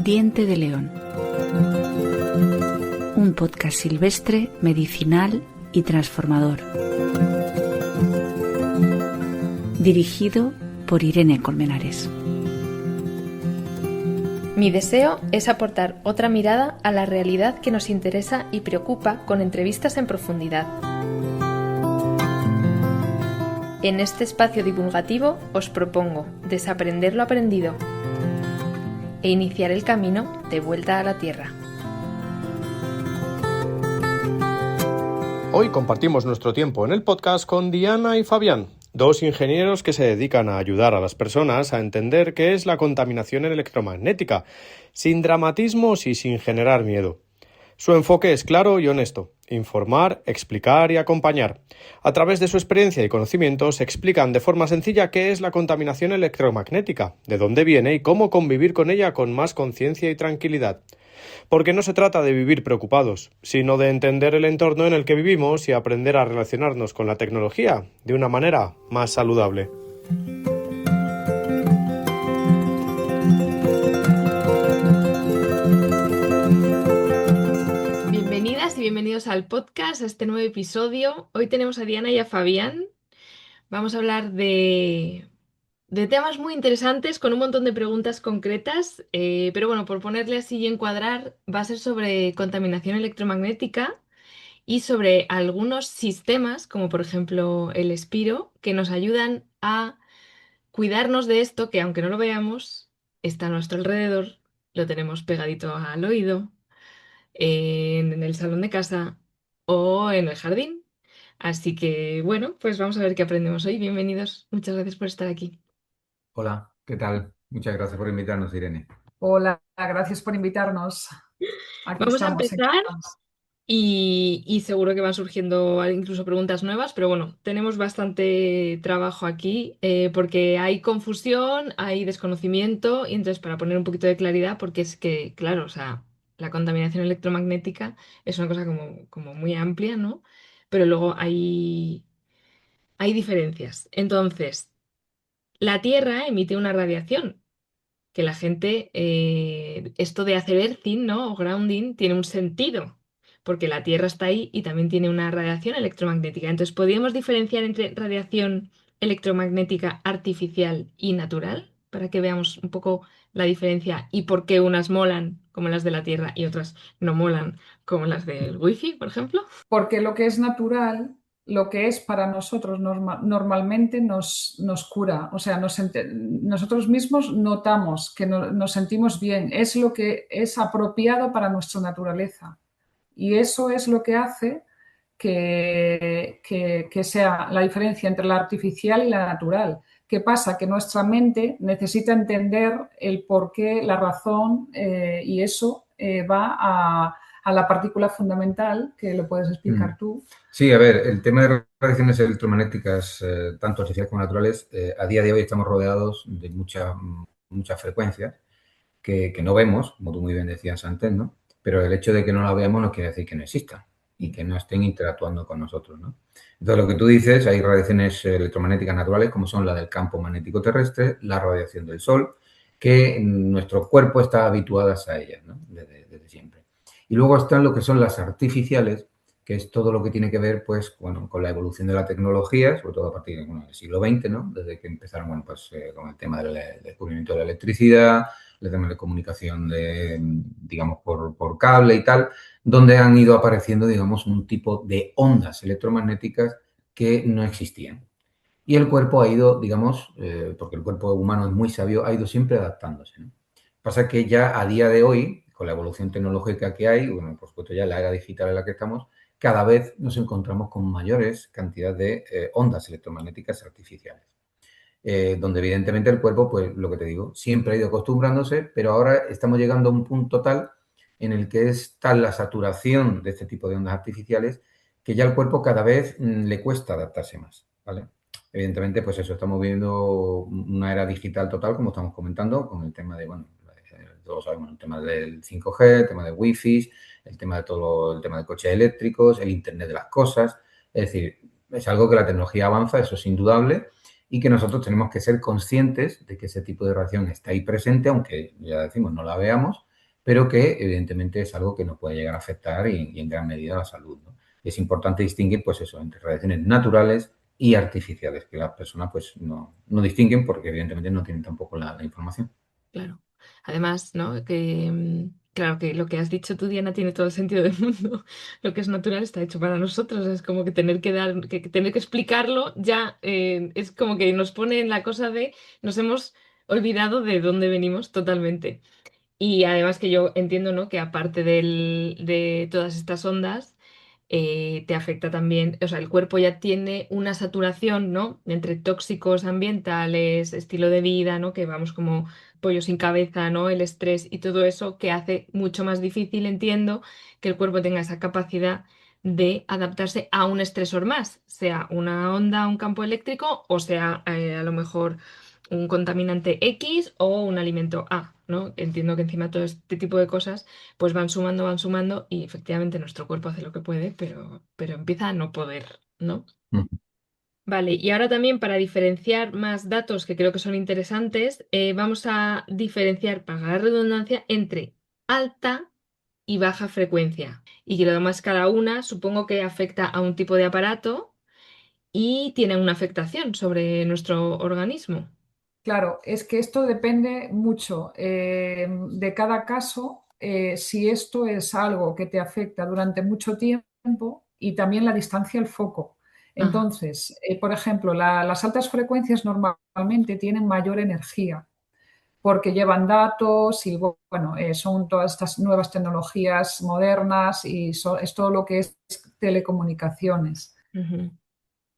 Diente de león. Un podcast silvestre, medicinal y transformador. Dirigido por Irene Colmenares. Mi deseo es aportar otra mirada a la realidad que nos interesa y preocupa con entrevistas en profundidad. En este espacio divulgativo os propongo desaprender lo aprendido e iniciar el camino de vuelta a la Tierra. Hoy compartimos nuestro tiempo en el podcast con Diana y Fabián, dos ingenieros que se dedican a ayudar a las personas a entender qué es la contaminación electromagnética, sin dramatismos y sin generar miedo. Su enfoque es claro y honesto: informar, explicar y acompañar. A través de su experiencia y conocimientos explican de forma sencilla qué es la contaminación electromagnética, de dónde viene y cómo convivir con ella con más conciencia y tranquilidad. Porque no se trata de vivir preocupados, sino de entender el entorno en el que vivimos y aprender a relacionarnos con la tecnología de una manera más saludable. Bienvenidas y bienvenidos al podcast, a este nuevo episodio. Hoy tenemos a Diana y a Fabián. Vamos a hablar de temas muy interesantes con un montón de preguntas concretas, pero bueno, por ponerle así y encuadrar, va a ser sobre contaminación electromagnética y sobre algunos sistemas, como por ejemplo el Espiro, que nos ayudan a cuidarnos de esto que, aunque no lo veamos, está a nuestro alrededor, lo tenemos pegadito al oído, en el salón de casa o en el jardín. Así que bueno, pues vamos a ver qué aprendemos hoy. Bienvenidos, muchas gracias por estar aquí. Hola, ¿qué tal? Muchas gracias por invitarnos, Irene. Hola, gracias por invitarnos. Aquí Vamos a estamos, empezar y seguro que van surgiendo incluso preguntas nuevas, pero bueno, tenemos bastante trabajo aquí porque hay confusión, hay desconocimiento y entonces para poner un poquito de claridad, porque es que, claro, o sea, la contaminación electromagnética es una cosa como muy amplia, ¿no? Pero luego hay diferencias. Entonces, la Tierra emite una radiación que la gente, esto de hacer earthing, ¿no? O grounding, tiene un sentido, porque la Tierra está ahí y también tiene una radiación electromagnética. Entonces, ¿podríamos diferenciar entre radiación electromagnética artificial y natural? Para que veamos un poco la diferencia y por qué unas molan, como las de la Tierra, y otras no molan, como las del Wi-Fi, por ejemplo. porque lo que es natural, lo que es para nosotros normalmente nos cura. O sea, nosotros mismos notamos que nos sentimos bien. Es lo que es apropiado para nuestra naturaleza. Y eso es lo que hace que sea la diferencia entre la artificial y la natural. ¿Qué pasa? Que nuestra mente necesita entender el porqué, la razón, y eso va a la partícula fundamental, que lo puedes explicar tú. Sí, a ver, el tema de radiaciones electromagnéticas, tanto artificiales como naturales, a día de hoy estamos rodeados de muchas frecuencias que no vemos, como tú muy bien decías antes, ¿no? Pero el hecho de que no la veamos no quiere decir que no existan y que no estén interactuando con nosotros, ¿no? Entonces, lo que tú dices, hay radiaciones electromagnéticas naturales, como son la del campo magnético terrestre, la radiación del Sol, que nuestro cuerpo está habituado a ellas, ¿no? Desde siempre. Y luego están lo que son las artificiales, que es todo lo que tiene que ver, pues, bueno, con la evolución de la tecnología, sobre todo a partir del siglo XX, ¿no? Desde que empezaron, bueno, pues, con el tema del descubrimiento de la electricidad, el tema de comunicación digamos, por cable y tal, donde han ido apareciendo, digamos, un tipo de ondas electromagnéticas que no existían. Y el cuerpo ha ido, digamos, porque el cuerpo humano es muy sabio, ha ido siempre adaptándose, ¿no? Pasa que ya a día de hoy, con la evolución tecnológica que hay, bueno, por supuesto ya la era digital en la que estamos, cada vez nos encontramos con mayores cantidades de ondas electromagnéticas artificiales. Donde evidentemente el cuerpo, pues lo que te digo, siempre ha ido acostumbrándose, pero ahora estamos llegando a un punto tal en el que es tal la saturación de este tipo de ondas artificiales que ya al cuerpo cada vez le cuesta adaptarse más, ¿vale? Evidentemente, pues eso, estamos viviendo una era digital total, como estamos comentando, con el tema de, bueno, todos sabemos, el tema del 5G, el tema de Wi-Fi, el tema de todo, el tema de coches eléctricos, el Internet de las cosas. Es decir, es algo que la tecnología avanza, eso es indudable, y que nosotros tenemos que ser conscientes de que ese tipo de radiación está ahí presente, aunque ya decimos no la veamos, pero que evidentemente es algo que nos puede llegar a afectar y en gran medida a la salud, ¿no? Es importante distinguir, pues eso, entre radiaciones naturales y artificiales, que las personas pues no distinguen porque evidentemente no tienen tampoco la información. Claro. Además, ¿no? Que claro que lo que has dicho tú, Diana, tiene todo el sentido del mundo. Lo que es natural está hecho para nosotros. Es como que tener que dar, que tener que explicarlo ya es como que nos pone en la cosa de nos hemos olvidado de dónde venimos totalmente. Y además que yo entiendo, ¿no? Que aparte de todas estas ondas, te afecta también, o sea, el cuerpo ya tiene una saturación, ¿no? Entre tóxicos ambientales, estilo de vida, ¿no? Que vamos como pollo sin cabeza, ¿no? El estrés y todo eso que hace mucho más difícil, entiendo, que el cuerpo tenga esa capacidad de adaptarse a un estresor más, sea una onda, un campo eléctrico o sea a lo mejor un contaminante X o un alimento A, ¿no? Entiendo que encima todo este tipo de cosas pues van sumando y efectivamente nuestro cuerpo hace lo que puede, pero empieza a no poder, ¿no? Ujú. Vale, y ahora también para diferenciar más datos que creo que son interesantes, vamos a diferenciar, para la redundancia, entre alta y baja frecuencia. Y que lo demás cada una supongo que afecta a un tipo de aparato y tiene una afectación sobre nuestro organismo. Claro, es que esto depende mucho de cada caso, si esto es algo que te afecta durante mucho tiempo y también la distancia al foco. Ajá. Entonces, por ejemplo, las altas frecuencias normalmente tienen mayor energía porque llevan datos y bueno, son todas estas nuevas tecnologías modernas y es todo lo que es telecomunicaciones. Ujú.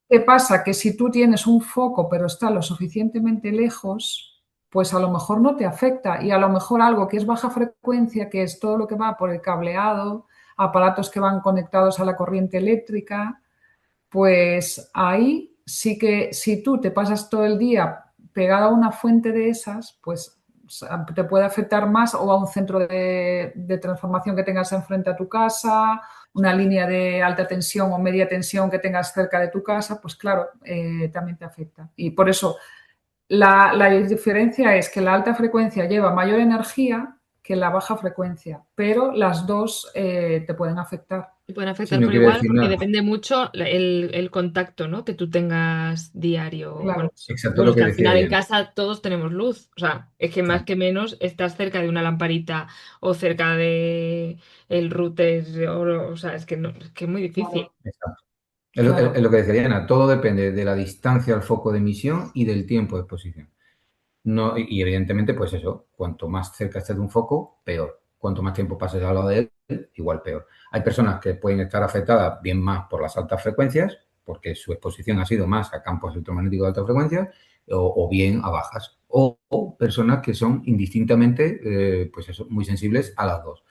¿Qué pasa? Que si tú tienes un foco pero está lo suficientemente lejos, pues a lo mejor no te afecta y a lo mejor algo que es baja frecuencia, que es todo lo que va por el cableado, aparatos que van conectados a la corriente eléctrica, pues ahí sí que si tú te pasas todo el día pegado a una fuente de esas, pues te puede afectar más o a un centro de transformación que tengas enfrente a tu casa, una línea de alta tensión o media tensión que tengas cerca de tu casa, pues claro, también te afecta. Y por eso la diferencia es que la alta frecuencia lleva mayor energía que la baja frecuencia, pero las dos te pueden afectar. Y pueden Sí, afectar no por quiere igual decir porque nada. depende mucho el contacto, ¿no? Que tú tengas diario. Bueno, Claro, Exacto bueno, lo es que que al decía final en Diana. casa todos tenemos luz. O sea, es que más Claro, que menos estás cerca de una lamparita o cerca de el router. O sea, es que no, es que es muy difícil. claro, exacto. Es claro. lo que decía Diana, todo depende de la distancia al foco de emisión y del tiempo de exposición. No, y evidentemente, pues eso, cuanto más cerca estés de un foco, peor. Cuanto más tiempo pases al lado de él, igual peor. Hay personas que pueden estar afectadas bien más por las altas frecuencias, porque su exposición ha sido más a campos electromagnéticos de alta frecuencia, o bien a bajas. O personas que son indistintamente, pues eso, muy sensibles a las dos.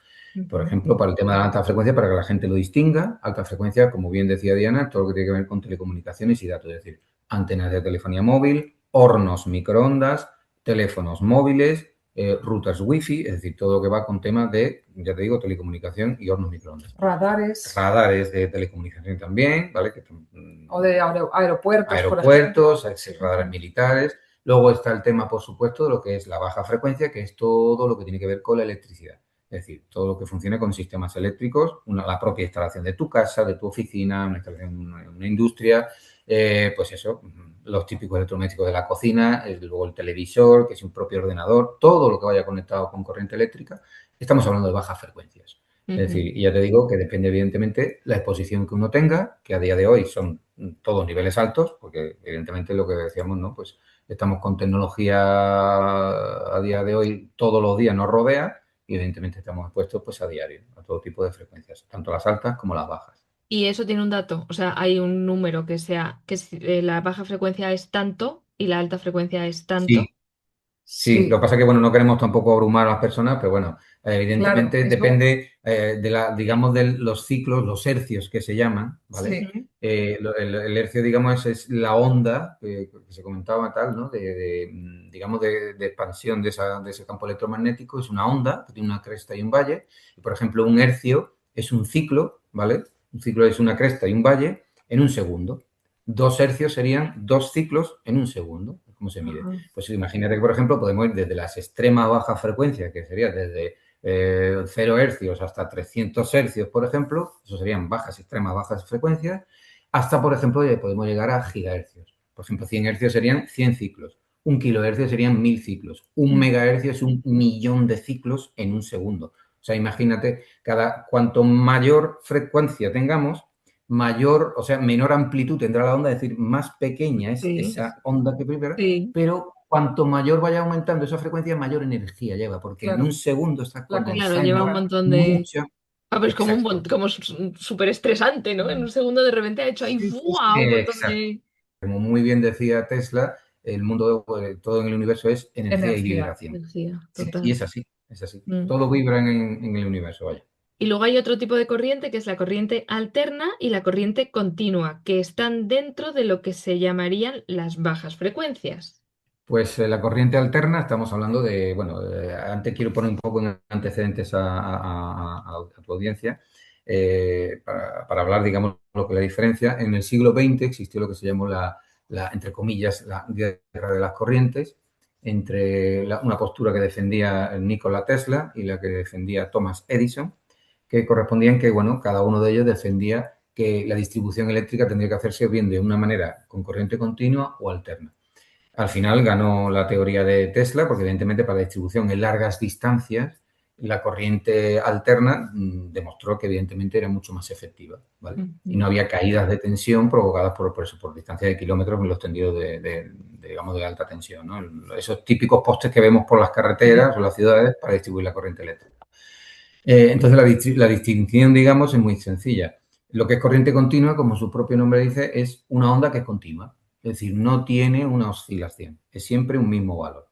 Por Ujú. ejemplo, para el tema de la alta frecuencia, para que la gente lo distinga, alta frecuencia, como bien decía Diana, todo lo que tiene que ver con telecomunicaciones y datos, es decir, antenas de telefonía móvil, hornos microondas, teléfonos móviles, routers wifi, es decir, todo lo que va con temas de, ya te digo, telecomunicación y hornos microondas. Radares Radares de telecomunicación también, ¿vale? o de aeropuertos, por ejemplo. Aeropuertos, radares militares. Luego está el tema, por supuesto, de lo que es la baja frecuencia, que es todo lo que tiene que ver con la electricidad. Es decir, todo lo que funcione con sistemas eléctricos, la propia instalación de tu casa, de tu oficina, una instalación en una industria, pues eso, los típicos electrodomésticos de la cocina, luego el televisor, que es un propio ordenador, todo lo que vaya conectado con corriente eléctrica, estamos hablando de bajas frecuencias. Es Ujú. decir, y ya te digo que depende evidentemente la exposición que uno tenga, que a día de hoy son todos niveles altos, porque evidentemente lo que decíamos, ¿no? Pues estamos con tecnología a día de hoy, todos los días nos rodea y evidentemente estamos expuestos pues a diario a todo tipo de frecuencias, tanto las altas como las bajas. Y eso tiene un dato, o sea, hay un número que sea, que la baja frecuencia es tanto y la alta frecuencia es tanto. Sí, sí, lo que Sí, pasa es que, bueno, no queremos tampoco abrumar a las personas, pero bueno, claro, evidentemente eso depende de digamos, de los ciclos, los hercios que se llaman, ¿vale? sí, Ujú. El hercio, digamos, es la onda que se comentaba tal, ¿no? Digamos, de expansión de ese campo electromagnético. Es una onda que tiene una cresta y un valle. Y, por ejemplo, un hercio es un ciclo, ¿vale? Un ciclo es una cresta y un valle en un segundo. 2 hercios serían 2 ciclos en un segundo. ¿Cómo se mide? ajá, Pues imagínate que, por ejemplo, podemos ir desde las extremas bajas frecuencias, que sería desde 0 hercios hasta 300 hercios, por ejemplo, eso serían bajas, extremas bajas frecuencias, hasta, por ejemplo, podemos llegar a gigahercios. Por ejemplo, 100 hercios serían 100 ciclos, 1 kilohercio serían 1000 ciclos, 1 megahercio es 1 millón de ciclos en un segundo. O sea, imagínate, cuanto mayor frecuencia tengamos, mayor, o sea, menor amplitud tendrá la onda, es decir, más pequeña es Sí, esa onda que vibra, sí. pero cuanto mayor vaya aumentando esa frecuencia, mayor energía lleva, porque en Claro, un segundo está la Claro, lleva un condensando montón de... mucha. Ah, pues como Exacto. como súper estresante, ¿no? En un segundo de repente ha hecho ahí sí, sí, ¡fua! sí. Un montón Exacto. de... Como muy bien decía Tesla, el mundo, todo en el universo es energía y Energía. vibración. energía, Sí, y total. es así, es así. Mm. Todo vibra en el universo, vaya. Y luego hay otro tipo de corriente que es la corriente alterna y la corriente continua, que están dentro de lo que se llamarían las bajas frecuencias. Pues la corriente alterna, estamos hablando de, bueno, antes quiero poner un poco en antecedentes a tu audiencia, para hablar, digamos, lo que la diferencia. En el siglo XX existió lo que se llamó entre comillas, la guerra de las corrientes, entre una postura que defendía Nikola Tesla y la que defendía Thomas Edison, que correspondían que, bueno, cada uno de ellos defendía que la distribución eléctrica tendría que hacerse bien de una manera con corriente continua o alterna. Al final ganó la teoría de Tesla, porque evidentemente para la distribución en largas distancias, la corriente alterna demostró que evidentemente era mucho más efectiva, ¿vale? Y no había caídas de tensión provocadas por distancia de kilómetros en los tendidos digamos, de alta tensión, ¿no? Esos típicos postes que vemos por las carreteras o las ciudades para distribuir la corriente eléctrica. Entonces, la distinción, digamos, es muy sencilla. Lo que es corriente continua, como su propio nombre dice, es una onda que es continua. Es decir, no tiene una oscilación, es siempre un mismo valor.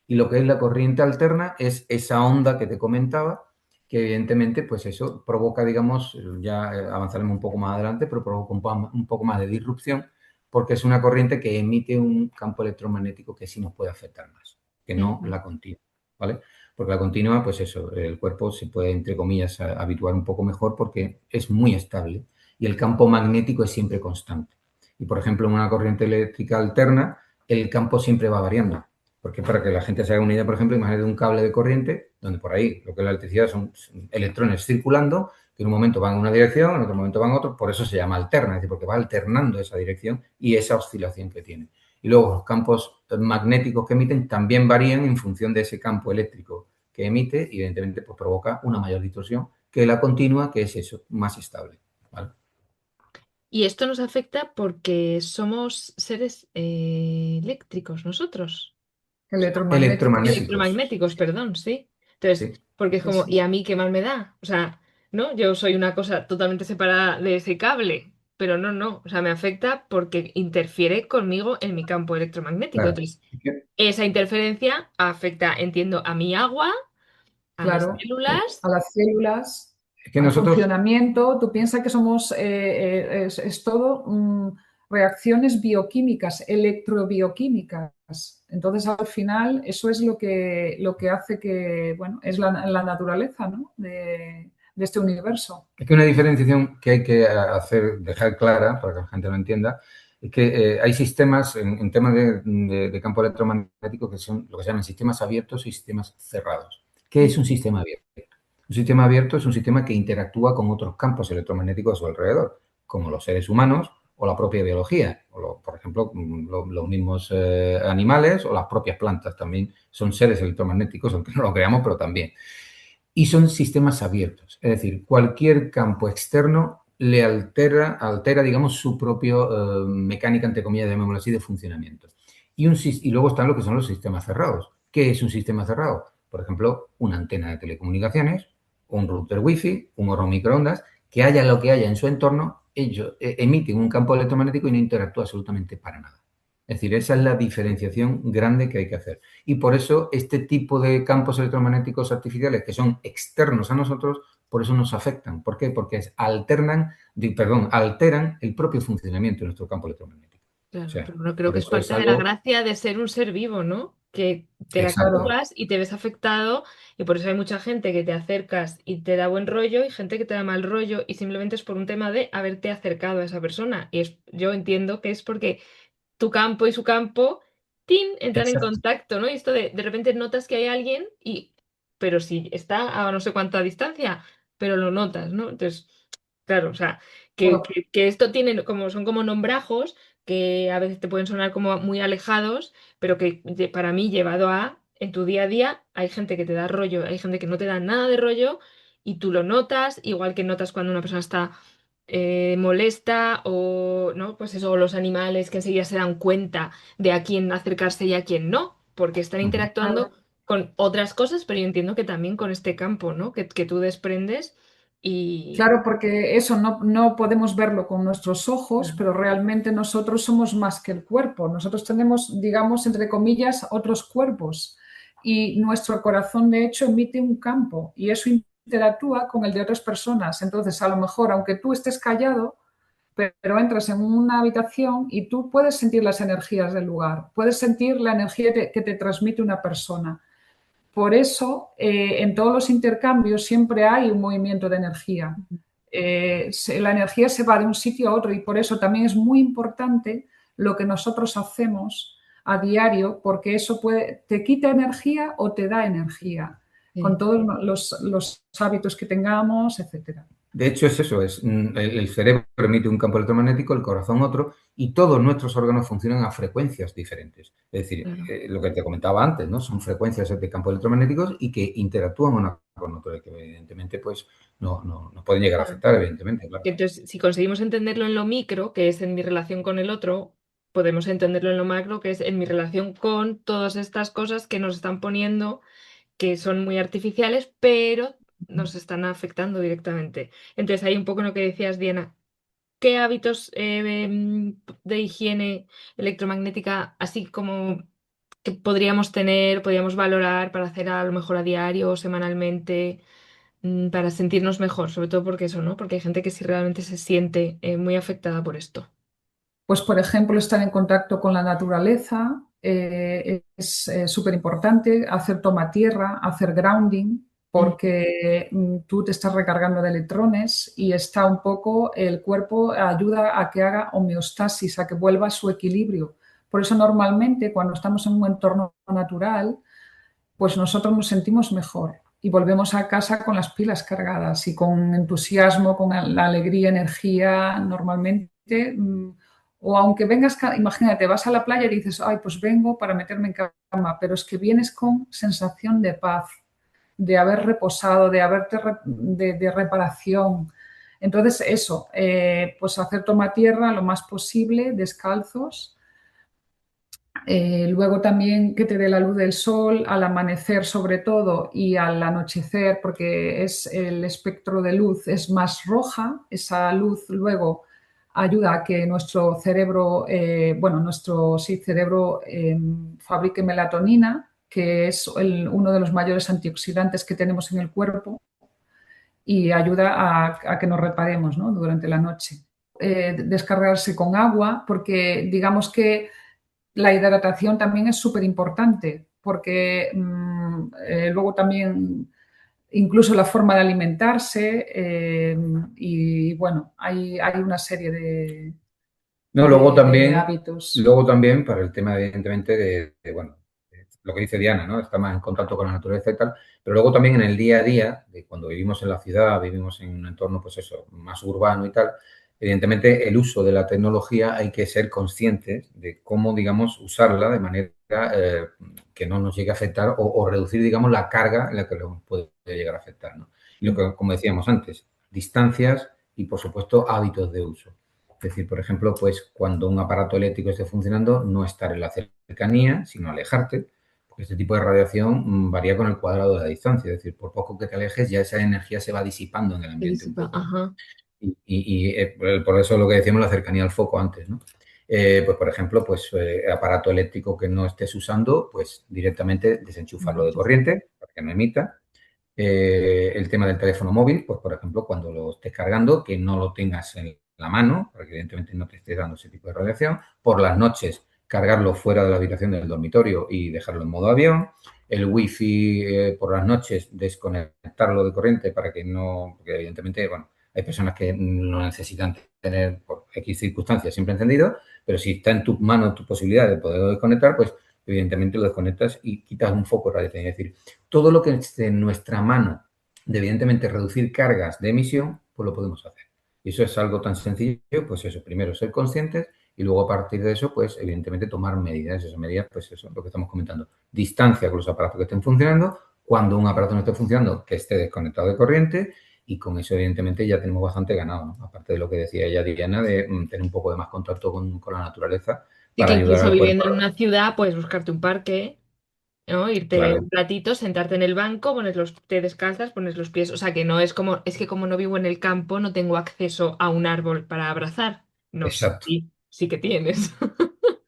Y lo que es la corriente alterna es esa onda que te comentaba, que evidentemente, pues eso provoca, digamos, ya avanzaremos un poco más adelante, pero provoca un poco más de disrupción, porque es una corriente que emite un campo electromagnético que sí nos puede afectar más, que no la continua, ¿vale? Porque la continua, pues eso, el cuerpo se puede, entre comillas, habituar un poco mejor porque es muy estable y el campo magnético es siempre constante. Y, por ejemplo, en una corriente eléctrica alterna, el campo siempre va variando. Porque para que la gente se haga una idea, por ejemplo, imagínate un cable de corriente donde por ahí lo que es la electricidad son electrones circulando, que en un momento van en una dirección, en otro momento van a otro, por eso se llama alterna, es decir, porque va alternando esa dirección y esa oscilación que tiene. Y luego los campos magnéticos que emiten también varían en función de ese campo eléctrico que emite y evidentemente pues, provoca una mayor distorsión que la continua, que es eso, más estable, ¿vale? Y esto nos afecta porque somos seres eléctricos nosotros. Electromagnéticos. Electromagnéticos, Electromagnéticos, perdón, sí. Entonces, sí. porque es Sí, como, sí. ¿y a mí qué mal me da? O sea, ¿no? Yo soy una cosa totalmente separada de ese cable, pero no. O sea, me afecta porque interfiere conmigo en mi campo electromagnético. Claro. Entonces, esa interferencia afecta, entiendo, a mi agua, a mis Claro, células. a las células, Es que al nosotros, funcionamiento. Tú piensas que somos, es todo reacciones bioquímicas, electrobioquímicas. Entonces, al final, eso es lo que hace que, bueno, es la naturaleza, ¿no? de este universo. es que una diferenciación que hay que hacer, dejar clara para que la gente lo entienda, es que hay sistemas en temas de campo electromagnético que son lo que se llaman sistemas abiertos y sistemas cerrados. ¿Qué es un sistema abierto? Un sistema abierto es un sistema que interactúa con otros campos electromagnéticos a su alrededor, como los seres humanos o la propia biología, por ejemplo, los mismos animales o las propias plantas también son seres electromagnéticos, aunque no lo creamos, pero también. Y son sistemas abiertos, es decir, cualquier campo externo le altera, digamos, su propio mecánica, entre comillas, llamémoslo así, de funcionamiento. Y luego están lo que son los sistemas cerrados. ¿Qué es un sistema cerrado? Por ejemplo, una antena de telecomunicaciones, un router wifi, un horno microondas, que haya lo que haya en su entorno, ellos emiten un campo electromagnético y no interactúa absolutamente para nada. Es decir, esa es la diferenciación grande que hay que hacer. Y por eso este tipo de campos electromagnéticos artificiales que son externos a nosotros, por eso nos afectan. ¿Por qué? Porque alteran el propio funcionamiento de nuestro campo electromagnético. O Claro, sea, pero no creo por que es eso es parte de la algo gracia de ser un ser vivo, ¿no? Que exacto. interactúas y te ves afectado y por eso hay mucha gente que te acercas y te da buen rollo y gente que te da mal rollo y simplemente es por un tema de haberte acercado a esa persona. Yo entiendo que es porque tu campo y su campo, ¡tin!, entran en Exacto. contacto, ¿no? Y esto de repente notas que hay alguien y pero si está a no sé cuánta distancia, pero lo notas, ¿no? Entonces, claro, o sea, Bueno, que esto tiene como, son como nombrajos que a veces te pueden sonar como muy alejados, pero que para mí llevado a, en tu día a día, hay gente que te da rollo, hay gente que no te da nada de rollo y tú lo notas, igual que notas cuando una persona está molesta o, ¿no? Pues eso, los animales que enseguida se dan cuenta de a quién acercarse y a quién no, porque están Ujú. interactuando con otras cosas, pero yo entiendo que también con este campo, ¿no? Que tú desprendes y... claro, porque eso no podemos verlo con nuestros ojos, Claro. pero realmente nosotros somos más que el cuerpo. Nosotros tenemos, digamos, entre comillas, otros cuerpos y nuestro corazón, de hecho, emite un campo y eso interactúa con el de otras personas. Entonces, a lo mejor, aunque tú estés callado, pero entras en una habitación y tú puedes sentir las energías del lugar, puedes sentir la energía que te transmite una persona. Por eso, en todos los intercambios siempre hay un movimiento de energía. La energía se va de un sitio a otro y por eso también es muy importante lo que nosotros hacemos a diario, porque eso te quita energía o te da energía, con Sí. todos los hábitos que tengamos, etcétera. De hecho, es eso, el cerebro emite un campo electromagnético, el corazón otro, y todos nuestros órganos funcionan a frecuencias diferentes. Es decir, Claro. lo que te comentaba antes, ¿no? Son frecuencias de campos electromagnéticos y que interactúan una con otra, que evidentemente pues no pueden llegar a Claro. afectar, evidentemente, claro. Entonces, si conseguimos entenderlo en lo micro, que es en mi relación con el otro, podemos entenderlo en lo macro, que es en mi relación con todas estas cosas que nos están poniendo, que son muy artificiales, pero nos están afectando directamente. Entonces, hay un poco en lo que decías, Diana, ¿qué hábitos de higiene electromagnética, así como que podríamos tener, podríamos valorar para hacer a lo mejor a diario o semanalmente? Para sentirnos mejor, sobre todo porque eso, ¿no? Porque hay gente que sí realmente se siente muy afectada por esto. Pues, por ejemplo, estar en contacto con la naturaleza es súper importante, hacer toma tierra, hacer grounding, Mm, porque tú te estás recargando de electrones y está un poco, el cuerpo ayuda a que haga homeostasis, a que vuelva a su equilibrio. Por eso normalmente cuando estamos en un entorno natural, pues nosotros nos sentimos mejor y volvemos a casa con las pilas cargadas y con entusiasmo, con la alegría, energía, normalmente. O aunque vengas, imagínate, vas a la playa y dices, ay, pues vengo para meterme en cama, pero es que vienes con sensación de paz, de haber reposado, de reparación. Entonces, eso, pues hacer toma tierra lo más posible, descalzos. Luego también que te dé la luz del sol al amanecer sobre todo y al anochecer, porque es el espectro de luz es más roja. Esa luz luego ayuda a que nuestro cerebro, nuestro sí, cerebro fabrique melatonina, que es uno de los mayores antioxidantes que tenemos en el cuerpo y ayuda a que nos reparemos, ¿no? Durante la noche. Descargarse con agua, porque digamos que la hidratación también es súper importante porque luego también incluso la forma de alimentarse y bueno, hay una serie No, de hábitos. luego también para el tema, evidentemente, bueno, lo que dice Diana, ¿no? Está más en contacto con la naturaleza y tal, pero luego también en el día a día, de cuando vivimos en la ciudad, vivimos en un entorno, pues eso, más urbano y tal, evidentemente el uso de la tecnología hay que ser conscientes de cómo, digamos, usarla de manera que no nos llegue a afectar o reducir, digamos, la carga en la que nos puede llegar a afectar, ¿no? Y lo que, como decíamos antes, distancias y, por supuesto, hábitos de uso. Es decir, por ejemplo, pues cuando un aparato eléctrico esté funcionando, no estar en la cercanía, sino alejarte, porque este tipo de radiación varía con el cuadrado de la distancia. Es decir, por poco que te alejes, ya esa energía se va disipando en el se ambiente un disipa, poco, ¿no? ajá. Por eso lo que decíamos, la cercanía al foco antes, ¿no? Pues, por ejemplo, pues aparato eléctrico que no estés usando, pues directamente desenchufarlo de corriente para que no emita. El tema del teléfono móvil, pues por ejemplo, cuando lo estés cargando, que no lo tengas en la mano, porque evidentemente no te esté dando ese tipo de radiación. Por las noches, cargarlo fuera de la habitación del dormitorio y dejarlo en modo avión. El wifi por las noches, desconectarlo de corriente para que no, porque evidentemente, bueno, hay personas que no necesitan tener por X circunstancias siempre encendido, pero si está en tu mano tu posibilidad de poderlo desconectar, pues evidentemente lo desconectas y quitas un foco de radiación. Es decir, todo lo que esté en nuestra mano de, evidentemente, reducir cargas de emisión, pues lo podemos hacer. Y eso es algo tan sencillo, pues eso, primero ser conscientes y luego a partir de eso, pues evidentemente tomar medidas. Esas medidas, pues eso, lo que estamos comentando. Distancia con los aparatos que estén funcionando, cuando un aparato no esté funcionando, que esté desconectado de corriente y con eso evidentemente ya tenemos bastante ganado, ¿no? Aparte de lo que decía ella, Diana, de tener un poco de más contacto con la naturaleza Y que para ayudar incluso al viviendo cuerpo. en una ciudad puedes buscarte un parque, ¿no? Irte Claro, un ratito, sentarte en el banco, te descalzas, pones los pies. O sea, que no es como, es que como no vivo en el campo, no tengo acceso a un árbol para abrazar. No, exacto. sí, sí que tienes.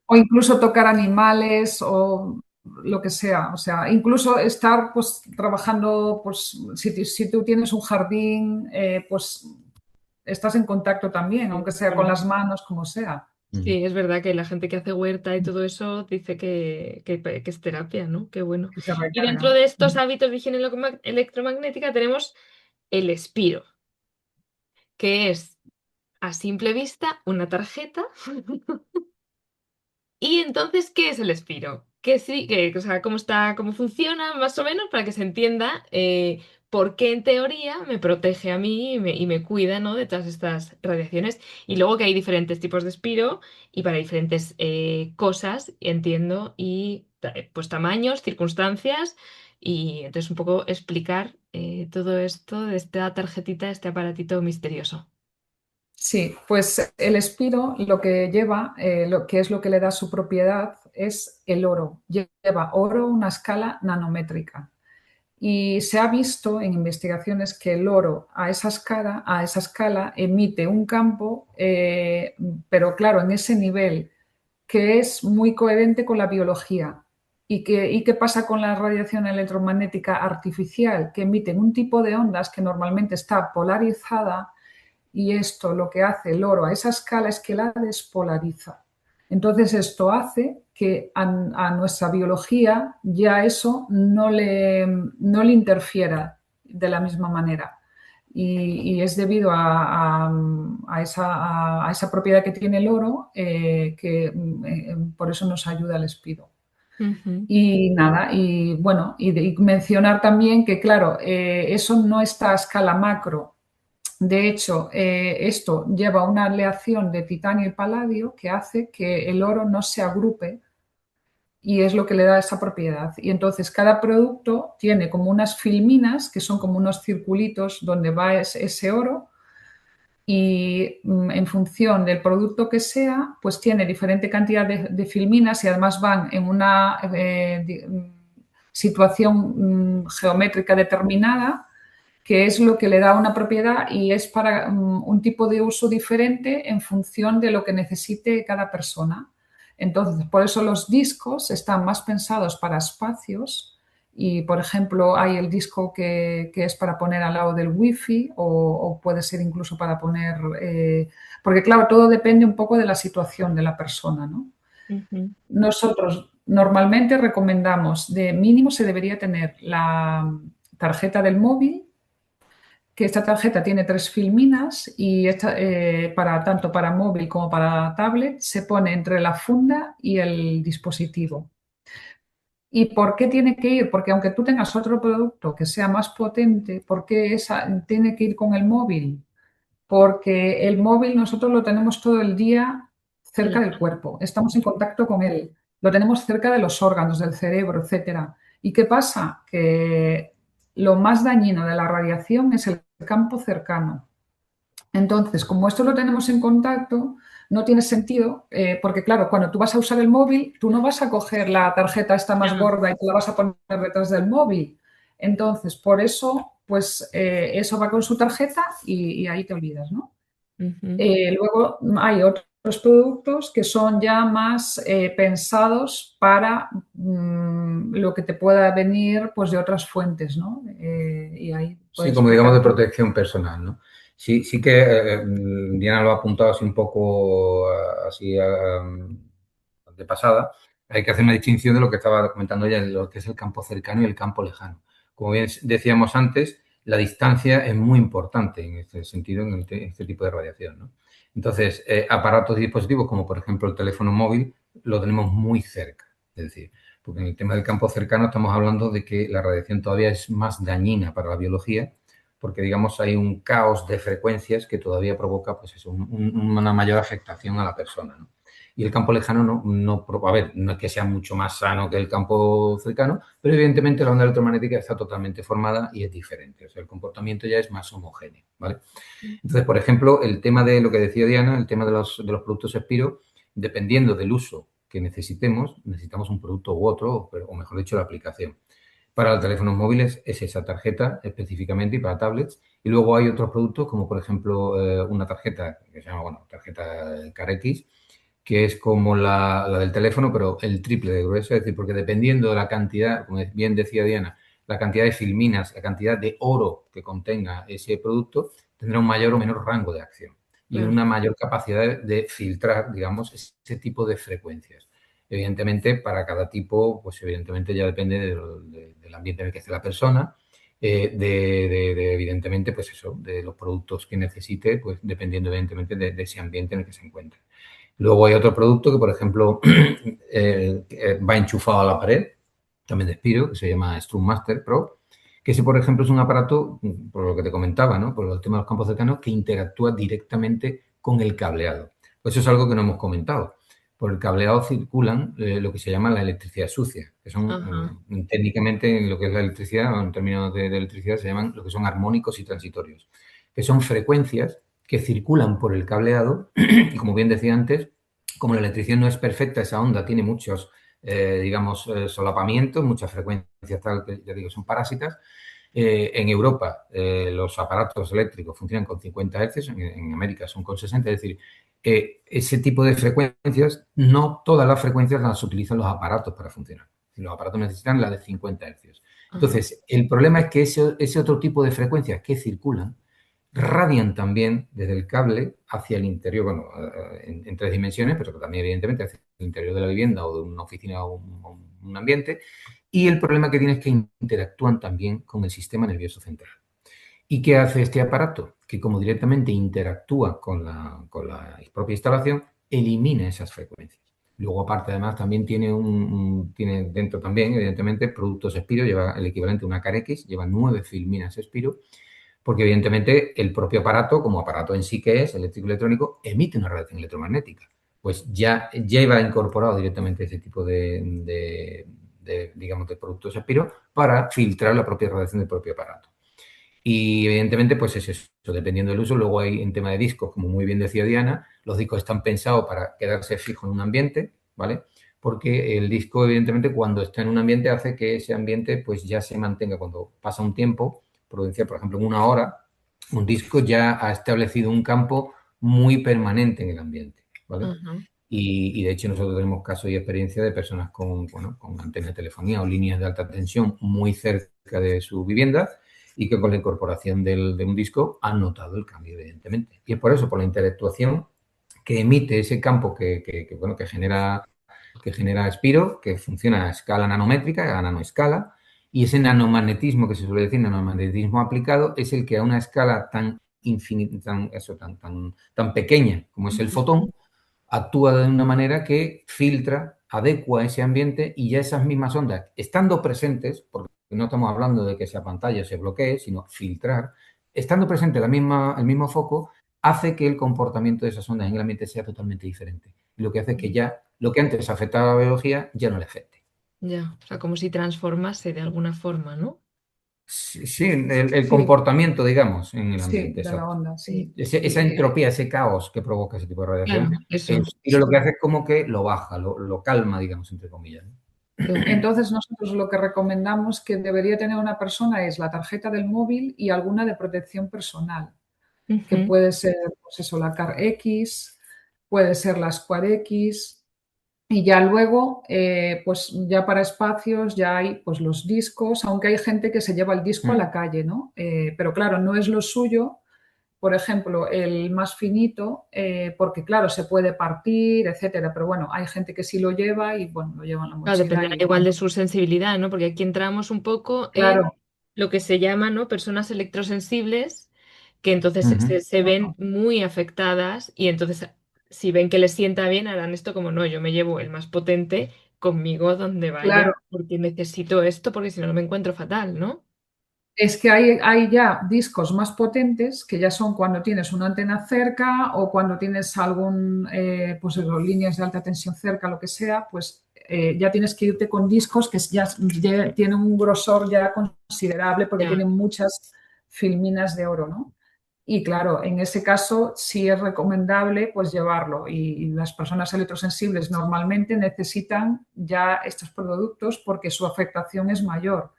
O incluso tocar animales o lo que sea. O sea, incluso estar pues trabajando, pues si tú tienes un jardín, pues estás en contacto también, Sí, aunque sea con las manos, como sea. Mm. sí, es verdad que la gente que hace huerta y todo eso dice que es terapia, ¿no? Qué bueno. Y se Y dentro recarga. de estos hábitos de higiene electromagnética tenemos el Espiro, que es a simple vista una tarjeta. Y entonces, ¿qué es el Espiro? O sea, cómo funciona más o menos para que se entienda por qué en teoría me protege a mí y me cuida, ¿no? De todas estas radiaciones. Y luego que hay diferentes tipos de Espiro y para diferentes cosas, entiendo, y pues tamaños, circunstancias. Y entonces un poco explicar todo esto de esta tarjetita, este aparatito misterioso. Sí, pues el espiro lo que lleva, lo que es lo que le da su propiedad, es el oro. Lleva oro una escala nanométrica. Y se ha visto en investigaciones que el oro a esa escala emite un campo, pero claro, en ese nivel, que es muy coherente con la biología. ¿Y qué pasa con la radiación electromagnética artificial? Que emiten un tipo de ondas que normalmente está polarizada y esto lo que hace el oro a esa escala es que la despolariza. Entonces esto hace que a nuestra biología ya eso no le interfiera de la misma manera. Y es debido a esa propiedad que tiene el oro que por eso nos ayuda el espido. Ujú. Y nada, y bueno, y mencionar también que, claro, eso no está a escala macro. De hecho, esto lleva una aleación de titanio y paladio que hace que el oro no se agrupe y es lo que le da esa propiedad. Y entonces cada producto tiene como unas filminas, que son como unos circulitos donde va ese oro y en función del producto que sea, pues tiene diferente cantidad de filminas y además van en una situación geométrica determinada que es lo que le da una propiedad y es para un tipo de uso diferente en función de lo que necesite cada persona. Entonces, por eso los discos están más pensados para espacios y, por ejemplo, hay el disco que es para poner al lado del wifi o puede ser incluso para poner, porque claro, todo depende un poco de la situación de la persona, ¿no? Ujú. Nosotros normalmente recomendamos, de mínimo se debería tener la tarjeta del móvil, que esta tarjeta tiene 3 filminas y tanto para móvil como para tablet se pone entre la funda y el dispositivo. ¿Y por qué tiene que ir? Porque aunque tú tengas otro producto que sea más potente, ¿por qué esa tiene que ir con el móvil? Porque el móvil nosotros lo tenemos todo el día cerca del cuerpo, estamos en contacto con él, lo tenemos cerca de los órganos, del cerebro, etcétera. ¿Y qué pasa? Que lo más dañino de la radiación es el campo cercano. Entonces, como esto lo tenemos en contacto, no tiene sentido, porque claro, cuando tú vas a usar el móvil, tú no vas a coger la tarjeta esta más No. gorda y te la vas a poner detrás del móvil. Entonces, por eso, pues eso va con su tarjeta y ahí te olvidas, ¿no? Ujú. Luego hay otros productos que son ya más pensados para lo que te pueda venir pues, de otras fuentes, ¿no? Y ahí Sí, puedes como digamos explicar. de protección personal, ¿no? Sí, sí que Diana lo ha apuntado así un poco así de pasada. Hay que hacer una distinción de lo que estaba comentando ella, de lo que es el campo cercano y el campo lejano. Como bien decíamos antes, la distancia es muy importante en este sentido, en este tipo de radiación, ¿no? Entonces, aparatos y dispositivos como por ejemplo el teléfono móvil lo tenemos muy cerca. Es decir, porque en el tema del campo cercano estamos hablando de que la radiación todavía es más dañina para la biología, porque digamos hay un caos de frecuencias que todavía provoca pues eso, una mayor afectación a la persona, ¿no? Y el campo lejano a ver, no es que sea mucho más sano que el campo cercano, pero evidentemente la onda electromagnética está totalmente formada y es diferente, o sea, el comportamiento ya es más homogéneo, ¿vale? Entonces, por ejemplo, el tema de lo que decía Diana, el tema de los productos Espiro, dependiendo del uso que necesitemos, necesitamos un producto u otro, o mejor dicho, la aplicación. Para los teléfonos móviles es esa tarjeta específicamente y para tablets. Y luego hay otros productos como por ejemplo una tarjeta que se llama, bueno, tarjeta CarX, que es como la del teléfono, pero el triple de grueso. Es decir, porque dependiendo de la cantidad, como bien decía Diana, la cantidad de filminas, la cantidad de oro que contenga ese producto, tendrá un mayor o menor rango de acción y Claro. una mayor capacidad de filtrar, digamos, ese tipo de frecuencias. Evidentemente, para cada tipo, pues evidentemente ya depende del ambiente en el que esté la persona, evidentemente, pues eso, de los productos que necesite, pues dependiendo evidentemente de ese ambiente en el que se encuentre. Luego hay otro producto que, por ejemplo, va enchufado a la pared, también de Spiro, que se llama Strum Master Pro, que ese, por ejemplo, es un aparato, por lo que te comentaba, ¿no? Por el tema de los campos cercanos, que interactúa directamente con el cableado. Pues eso es algo que no hemos comentado. Por el cableado circulan lo que se llama la electricidad sucia, que son técnicamente en lo que es la electricidad, o en términos de electricidad, se llaman lo que son armónicos y transitorios, que son frecuencias que circulan por el cableado y, como bien decía antes, como la electricidad no es perfecta, esa onda tiene muchos, digamos, solapamientos, muchas frecuencias tal que ya digo son parásitas. En Europa los aparatos eléctricos funcionan con 50 Hz, en América son con 60, es decir, ese tipo de frecuencias, no todas las frecuencias las utilizan los aparatos para funcionar. Los aparatos necesitan la de 50 Hz. Entonces, el problema es que ese otro tipo de frecuencias que circulan radian también desde el cable hacia el interior, bueno, en tres dimensiones, pero también evidentemente hacia el interior de la vivienda o de una oficina o un ambiente. Y el problema que tiene es que interactúan también con el sistema nervioso central. ¿Y qué hace este aparato? Que como directamente interactúa con la propia instalación, elimina esas frecuencias. Luego, aparte, además, también tiene dentro también, evidentemente, productos Spiro, lleva el equivalente a una CARX, lleva 9 filminas Spiro, porque evidentemente el propio aparato, como aparato en sí que es, eléctrico-electrónico, emite una radiación electromagnética. Pues ya lleva incorporado directamente ese tipo digamos, de productos Spiro para filtrar la propia radiación del propio aparato. Y evidentemente, pues es eso, dependiendo del uso. Luego hay en tema de discos, como muy bien decía Diana, los discos están pensados para quedarse fijos en un ambiente, ¿vale? Porque el disco, evidentemente, cuando está en un ambiente hace que ese ambiente pues ya se mantenga. Cuando pasa un tiempo, prudencia, por ejemplo, en una hora, un disco ya ha establecido un campo muy permanente en el ambiente, ¿vale? Y de hecho nosotros tenemos casos y experiencia de personas con antenas de telefonía o líneas de alta tensión muy cerca de su vivienda y que con la incorporación de un disco han notado el cambio, evidentemente. Y es por eso, por la interactuación que emite ese campo que genera Spiro, que funciona a escala nanométrica, a nanoescala, y ese nanomagnetismo que se suele decir, nanomagnetismo aplicado, es el que a una escala tan infinita, tan pequeña como es el fotón, actúa de una manera que filtra, adecua ese ambiente y ya esas mismas ondas, estando presentes, porque no estamos hablando de que esa pantalla se bloquee, sino filtrar, estando presente el mismo foco, hace que el comportamiento de esas ondas en el ambiente sea totalmente diferente. Y lo que hace que ya lo que antes afectaba a la biología ya no le afecte. Ya, o sea, como si transformase de alguna forma, ¿no? Sí, el Sí, comportamiento, digamos, en el sí, ambiente, de la exacto. onda, sí. Esa entropía, ese caos que provoca ese tipo de Claro, radiación, eso. y lo que hace es como que lo baja, lo calma, digamos, entre comillas, ¿no? Entonces, nosotros lo que recomendamos que debería tener una persona es la tarjeta del móvil y alguna de protección personal, que Ujú. puede ser, pues eso, la CarX, puede ser la SquareX, y ya luego, pues ya para espacios ya hay pues los discos, aunque hay gente que se lleva el disco a la calle, ¿no? Pero claro, no es lo suyo, por ejemplo, el más finito, porque claro, se puede partir, etcétera, pero bueno, hay gente que sí lo lleva y bueno, lo lleva en la Claro, mochila dependerá y igual de su sensibilidad, ¿no? Porque aquí entramos un poco en claro, lo que se llama, ¿no? Personas electrosensibles, que entonces Ujú. se ven muy afectadas y entonces si ven que les sienta bien, harán esto como no, yo me llevo el más potente conmigo donde vaya, Claro. porque necesito esto, porque si no, no me encuentro fatal, ¿no? Es que hay ya discos más potentes que ya son cuando tienes una antena cerca o cuando tienes pues eso, líneas de alta tensión cerca, lo que sea, pues ya tienes que irte con discos que ya tienen un grosor ya considerable porque Ya. tienen muchas filminas de oro, ¿no? Y claro, en ese caso sí es recomendable pues llevarlo y las personas electrosensibles normalmente necesitan ya estos productos porque su afectación es mayor.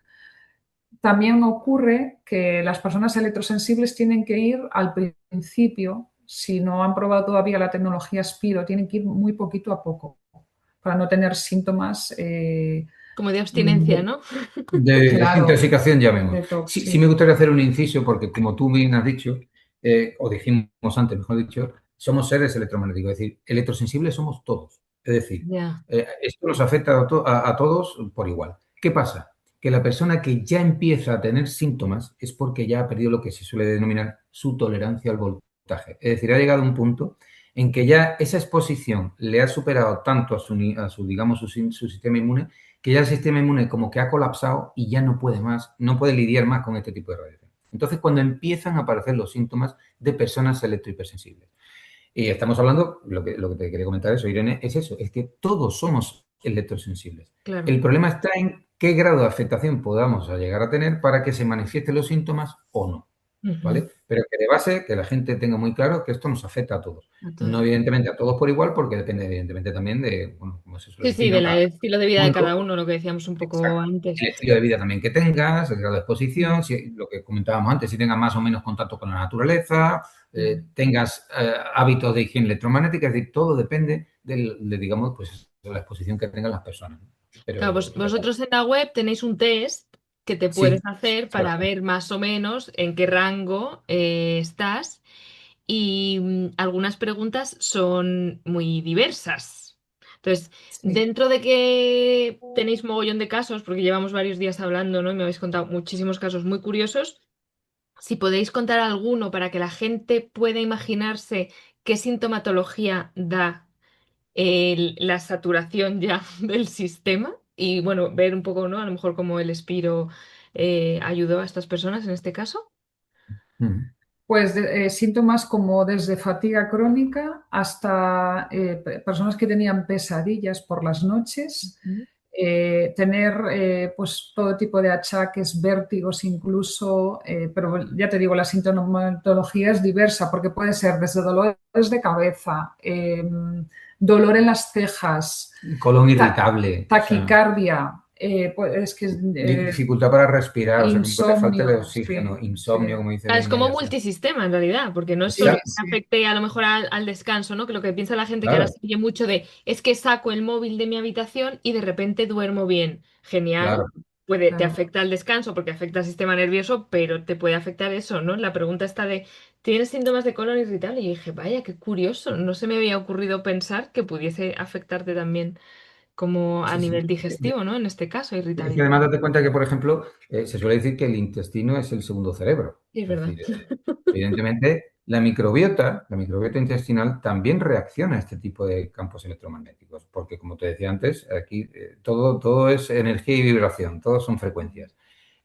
También ocurre que las personas electrosensibles tienen que ir al principio, si no han probado todavía la tecnología Spiro, tienen que ir muy poquito a poco para no tener síntomas. Como de abstinencia, ¿no? De Claro, desintoxicación, llamemos. detox, Sí, sí sí. me gustaría hacer un inciso porque, como tú bien has dicho, o dijimos antes, mejor dicho, somos seres electromagnéticos, es decir, electrosensibles somos todos. Es decir, Ya. esto nos afecta a todos por igual. ¿Qué pasa? Que la persona que ya empieza a tener síntomas es porque ya ha perdido lo que se suele denominar su tolerancia al voltaje. Es decir, ha llegado a un punto en que ya esa exposición le ha superado tanto digamos, su sistema inmune, que ya el sistema inmune como que ha colapsado y ya no puede más, no puede lidiar más con este tipo de radiación. Entonces, cuando empiezan a aparecer los síntomas de personas electrohipersensibles. Y estamos hablando, lo que te quería comentar eso, Irene, es eso, es que todos somos electrosensibles. Claro. El problema está en qué grado de afectación podamos llegar a tener para que se manifiesten los síntomas o no. Ujú. ¿Vale? Pero que de base, que la gente tenga muy claro que esto nos afecta a todos. A No todos. evidentemente a todos por igual, porque depende evidentemente también de, bueno, como se suele Sí, sí, decir, ¿no? del Cada estilo de vida de cada mundo. uno, lo que decíamos un poco Exacto. antes. El estilo de vida también que tengas, el grado de exposición, lo que comentábamos antes, si tengas más o menos contacto con la naturaleza, tengas hábitos de higiene electromagnética, es decir, todo depende digamos, pues, de la exposición que tengan las personas. Claro, Pero vosotros en la web tenéis un test que te puedes sí, hacer para exacto. ver más o menos en qué rango estás y algunas preguntas son muy diversas. Entonces, Sí. dentro de que tenéis mogollón de casos, porque llevamos varios días hablando, ¿no? Y me habéis contado muchísimos casos muy curiosos, si podéis contar alguno para que la gente pueda imaginarse qué sintomatología da la saturación ya del sistema y bueno, ver un poco, ¿no? A lo mejor cómo el Espiro ayudó a estas personas en este caso. Mm. Pues síntomas como desde fatiga crónica hasta personas que tenían pesadillas por las noches, Ujú. tener pues todo tipo de achaques, vértigos incluso, pero ya te digo, la sintomatología es diversa porque puede ser desde dolores de cabeza, dolor en las cejas, Colon ta- irritable, o sea, taquicardia, pues es que dificultad para respirar, o sea, que le falte de insomnio, oxígeno, sí, insomnio, como dice Claro, es Elena, como ya sea. multisistema en realidad, porque no es sí, solo que Exacto, sí, afecte a lo mejor al descanso, ¿no? Que lo que piensa la gente que ahora claro, se oye mucho de es que saco el móvil de mi habitación y de repente duermo bien. Genial, claro. te claro. afecta al descanso porque afecta al sistema nervioso, pero te puede afectar eso, ¿no? La pregunta está de, ¿tienes síntomas de colon irritable? Y dije, vaya, qué curioso, no se me había ocurrido pensar que pudiese afectarte también como a Sí, sí. nivel digestivo, ¿no? En este caso, Es que irritabilidad. además date cuenta que, por ejemplo, se suele decir que el intestino es el segundo cerebro. Sí, es Es verdad. decir, evidentemente, la microbiota intestinal también reacciona a este tipo de campos electromagnéticos, porque como te decía antes, aquí todo es energía y vibración, todo son frecuencias.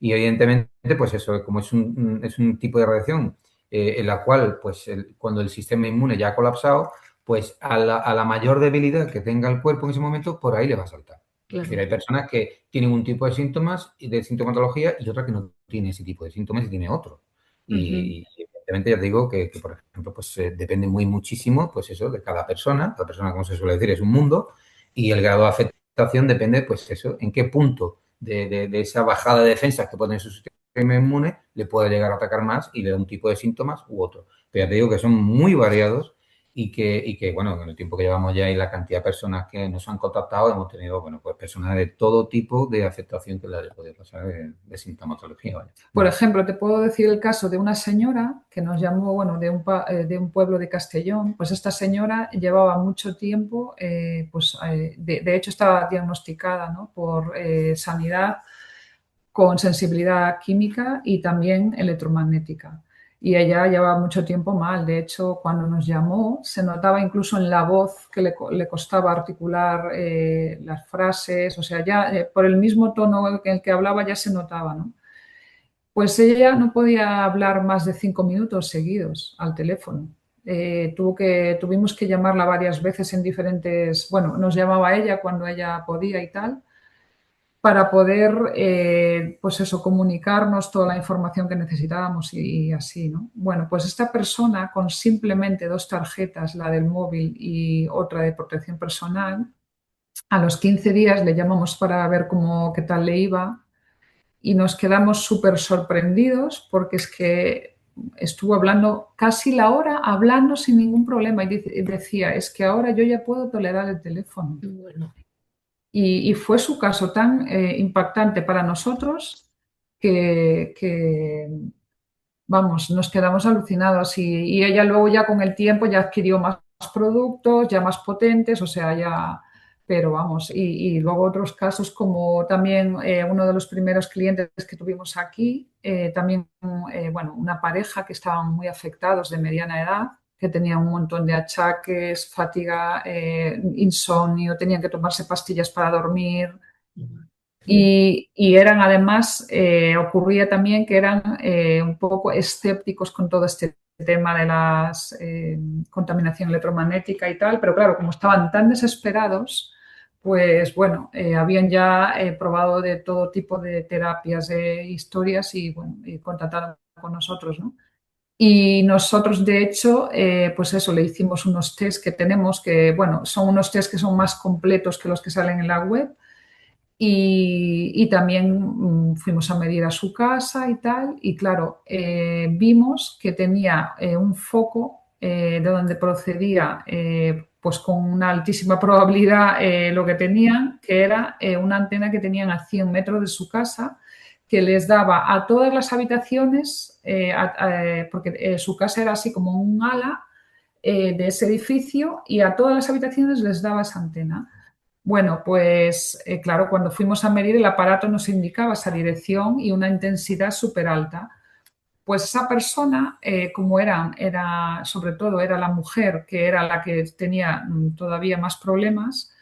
Y evidentemente, pues eso, como es un tipo de radiación en la cual, pues cuando el sistema inmune ya ha colapsado, pues a la mayor debilidad que tenga el cuerpo en ese momento, por ahí le va a saltar. Es decir, Claro. hay personas que tienen un tipo de síntomas y de sintomatología y otra que no tiene ese tipo de síntomas y tiene otro. Ujú. Y evidentemente ya te digo que, por ejemplo, pues depende muchísimo, pues eso, de cada persona. Cada persona, como se suele decir, es un mundo y el grado de afectación depende, pues eso, en qué punto de esa bajada de defensas que puede tener su sistema inmune le puede llegar a atacar más y le da un tipo de síntomas u otro. Pero ya te digo que son muy variados y que, bueno, en el tiempo que llevamos ya y la cantidad de personas que nos han contactado, hemos tenido, bueno, pues personas de todo tipo de afectación que les puede pasar de sintomatología, vaya. Por ejemplo, te puedo decir el caso de una señora que nos llamó, bueno, de un pueblo de Castellón. Pues esta señora llevaba mucho tiempo, de hecho estaba diagnosticada, ¿no? por sanidad con sensibilidad química y también electromagnética. y ella llevaba mucho tiempo mal. De hecho, cuando nos llamó, se notaba incluso en la voz que le costaba articular las frases, o sea, ya por el mismo tono en el que hablaba ya se notaba, ¿no? Pues ella no podía hablar más de 5 minutos seguidos al teléfono. Tuvimos que llamarla varias veces en diferentes, bueno, nos llamaba ella cuando ella podía y tal, para poder, pues eso, comunicarnos toda la información que necesitábamos y así, ¿no? Bueno, pues esta persona con simplemente 2 tarjetas, la del móvil y otra de protección personal, a los 15 días le llamamos para ver cómo, qué tal le iba y nos quedamos súper sorprendidos porque es que estuvo hablando casi la hora, hablando sin ningún problema y decía, es que ahora yo ya puedo tolerar el teléfono. Bueno, Y fue su caso tan impactante para nosotros que, vamos, nos quedamos alucinados y ella luego ya con el tiempo ya adquirió más productos, ya más potentes, o sea, ya, pero vamos, y luego otros casos como también uno de los primeros clientes que tuvimos aquí, también, bueno, una pareja que estaban muy afectados de mediana edad, que tenían un montón de achaques, fatiga, insomnio, tenían que tomarse pastillas para dormir, y eran además, ocurría también que eran un poco escépticos con todo este tema de la contaminación electromagnética y tal, pero claro, como estaban tan desesperados, pues bueno, habían ya probado de todo tipo de terapias, de historias y bueno, y contactaron con nosotros, ¿no? Y nosotros, de hecho, pues eso, le hicimos unos test que tenemos que, bueno, son unos test que son más completos que los que salen en la web y también fuimos a medir a su casa y tal, y claro, vimos que tenía un foco de donde procedía, pues con una altísima probabilidad lo que tenían, que era una antena que tenían a 100 metros de su casa, que les daba a todas las habitaciones, porque su casa era así como un ala de ese edificio, y a todas las habitaciones les daba esa antena. Bueno, pues claro, cuando fuimos a medir el aparato nos indicaba esa dirección y una intensidad súper alta. Pues esa persona, como sobre todo era la mujer, que era la que tenía todavía más problemas,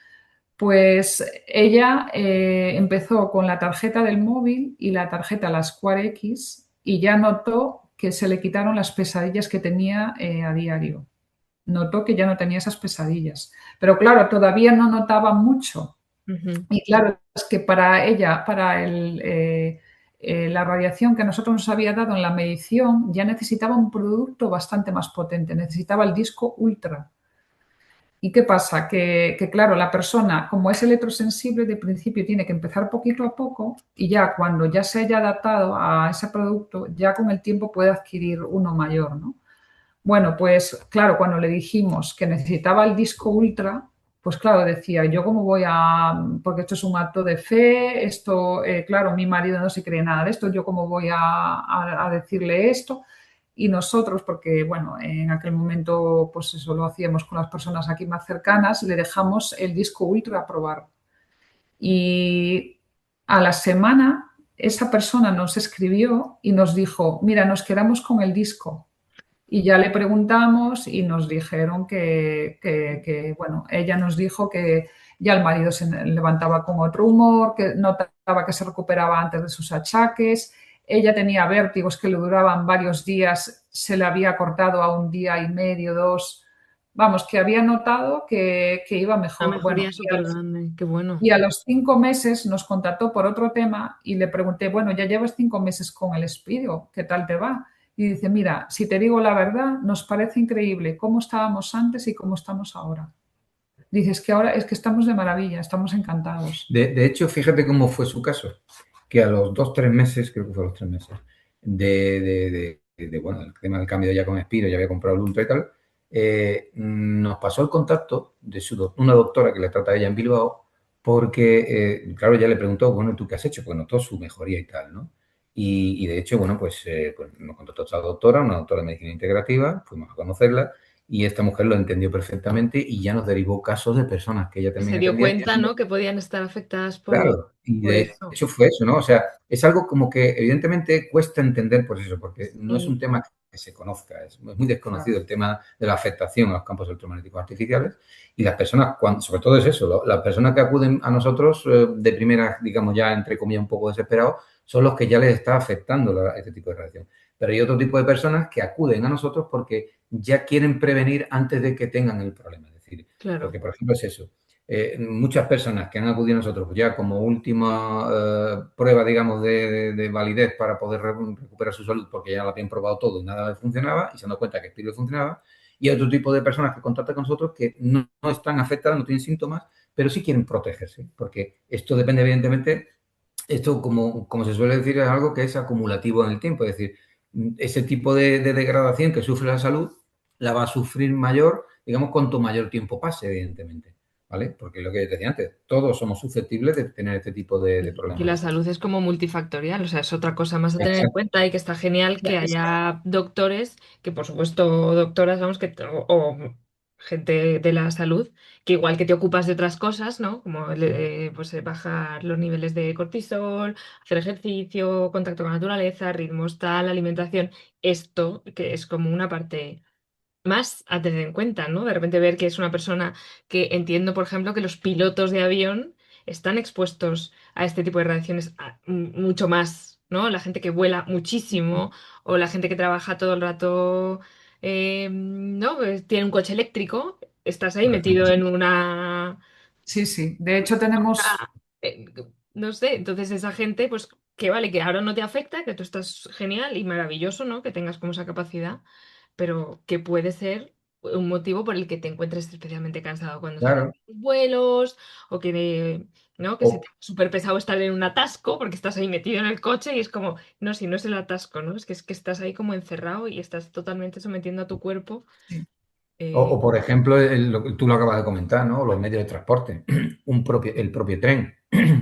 pues ella empezó con la tarjeta del móvil y la tarjeta la Square X y ya notó que se le quitaron las pesadillas que tenía a diario. Notó que ya no tenía esas pesadillas. Pero claro, todavía no notaba mucho. Y claro, es que para ella, la radiación que nosotros nos había dado en la medición, ya necesitaba un producto bastante más potente, necesitaba el disco ultra. ¿Y qué pasa? Claro, la persona, como es electrosensible, de principio tiene que empezar poquito a poco y ya cuando ya se haya adaptado a ese producto, ya con el tiempo puede adquirir uno mayor, ¿no? Bueno, pues claro, cuando le dijimos que necesitaba el disco ultra, pues claro, decía, yo cómo voy porque esto es un acto de fe, esto, claro, mi marido no se cree nada de esto, yo cómo voy a decirle esto. Y nosotros, porque bueno, en aquel momento pues eso lo hacíamos con las personas aquí más cercanas, le dejamos el disco ultra a probar. Y a la semana esa persona nos escribió y nos dijo, mira, nos quedamos con el disco. Y ya le preguntamos y nos dijeron bueno, ella nos dijo que ya el marido se levantaba con otro humor, que notaba que se recuperaba antes de sus achaques, ella tenía vértigos que le duraban varios días, se le había cortado a un día y medio, dos, vamos, que había notado que iba una mejor. Bueno, mejoría súper grande, qué bueno. y a los 5 meses nos contactó por otro tema y le pregunté, bueno, ya llevas 5 meses con el Speedo, ¿qué tal te va? Y dice, mira, si te digo la verdad, nos parece increíble cómo estábamos antes y cómo estamos ahora. Dices que ahora es que estamos de maravilla, estamos encantados. De hecho, fíjate cómo fue su caso, que a los 2, 3 meses, creo que fue a los 3 meses, bueno, el tema del cambio ya con Spiro, ya había comprado el Ultra y tal, nos pasó el contacto de una doctora que le trata a ella en Bilbao, porque, claro, ella le preguntó, bueno, ¿tú qué has hecho? Pues notó su mejoría y tal, ¿no? Y de hecho, bueno, pues nos contactó esta doctora, una doctora de medicina integrativa, fuimos a conocerla y esta mujer lo entendió perfectamente y ya nos derivó casos de personas que ella Se también dio atendía. cuenta, ¿no? Que podían estar afectadas Claro, y por de eso. hecho fue eso, ¿no? O sea, es algo como que evidentemente cuesta entender por eso, porque no es Sí. un tema que se conozca. Es muy desconocido el tema de la afectación a los campos electromagnéticos artificiales y las personas, sobre todo es eso, las personas que acuden a nosotros de primera, digamos ya entre comillas un poco desesperados, son los que ya les está afectando este tipo de radiación. Pero hay otro tipo de personas que acuden a nosotros porque ya quieren prevenir antes de que tengan el problema. Es decir, Claro. porque por ejemplo es eso. Muchas personas que han acudido a nosotros ya como última prueba, digamos, de validez para poder recuperar su salud, porque ya lo habían probado todo y nada les funcionaba y se han dado cuenta que el Spirio funcionaba. Y hay otro tipo de personas que contactan con nosotros que no están afectadas, no tienen síntomas, pero sí quieren protegerse, porque esto depende, evidentemente, esto, como se suele decir, es algo que es acumulativo en el tiempo. Es decir, ese tipo de degradación que sufre la salud la va a sufrir mayor, digamos, cuanto mayor tiempo pase, evidentemente. ¿Vale? Porque lo que decía antes, todos somos susceptibles de tener este tipo de problemas. Y la salud es como multifactorial, o sea, es otra cosa más a tener en Exacto. cuenta y que está genial que haya doctores, que por supuesto doctoras, vamos, o gente de la salud, que igual que te ocupas de otras cosas, ¿no? Como pues, bajar los niveles de cortisol, hacer ejercicio, contacto con la naturaleza, ritmos tal, alimentación, esto que es como una parte más a tener en cuenta, ¿no? De repente ver que es una persona que entiendo, por ejemplo, que los pilotos de avión están expuestos a este tipo de radiaciones mucho más, ¿no? La gente que vuela muchísimo o la gente que trabaja todo el rato, ¿no? Pues tiene un coche eléctrico, estás ahí Por metido ejemplo. en una... Sí, sí. De hecho, tenemos, eh, no sé, entonces esa gente, pues que vale, que ahora no te afecta, que tú estás genial y maravilloso, ¿no? Que tengas como esa capacidad, pero que puede ser un motivo por el que te encuentres especialmente cansado cuando sales Claro. de tus vuelos o que, ¿no? Que se te O, hace súper pesado estar en un atasco porque estás ahí metido en el coche y es como, no, si no es el atasco, ¿no? Es que estás ahí como encerrado y estás totalmente sometiendo a tu cuerpo. o, eh, por ejemplo, tú lo acabas de comentar, ¿no? Los medios de transporte. El propio tren,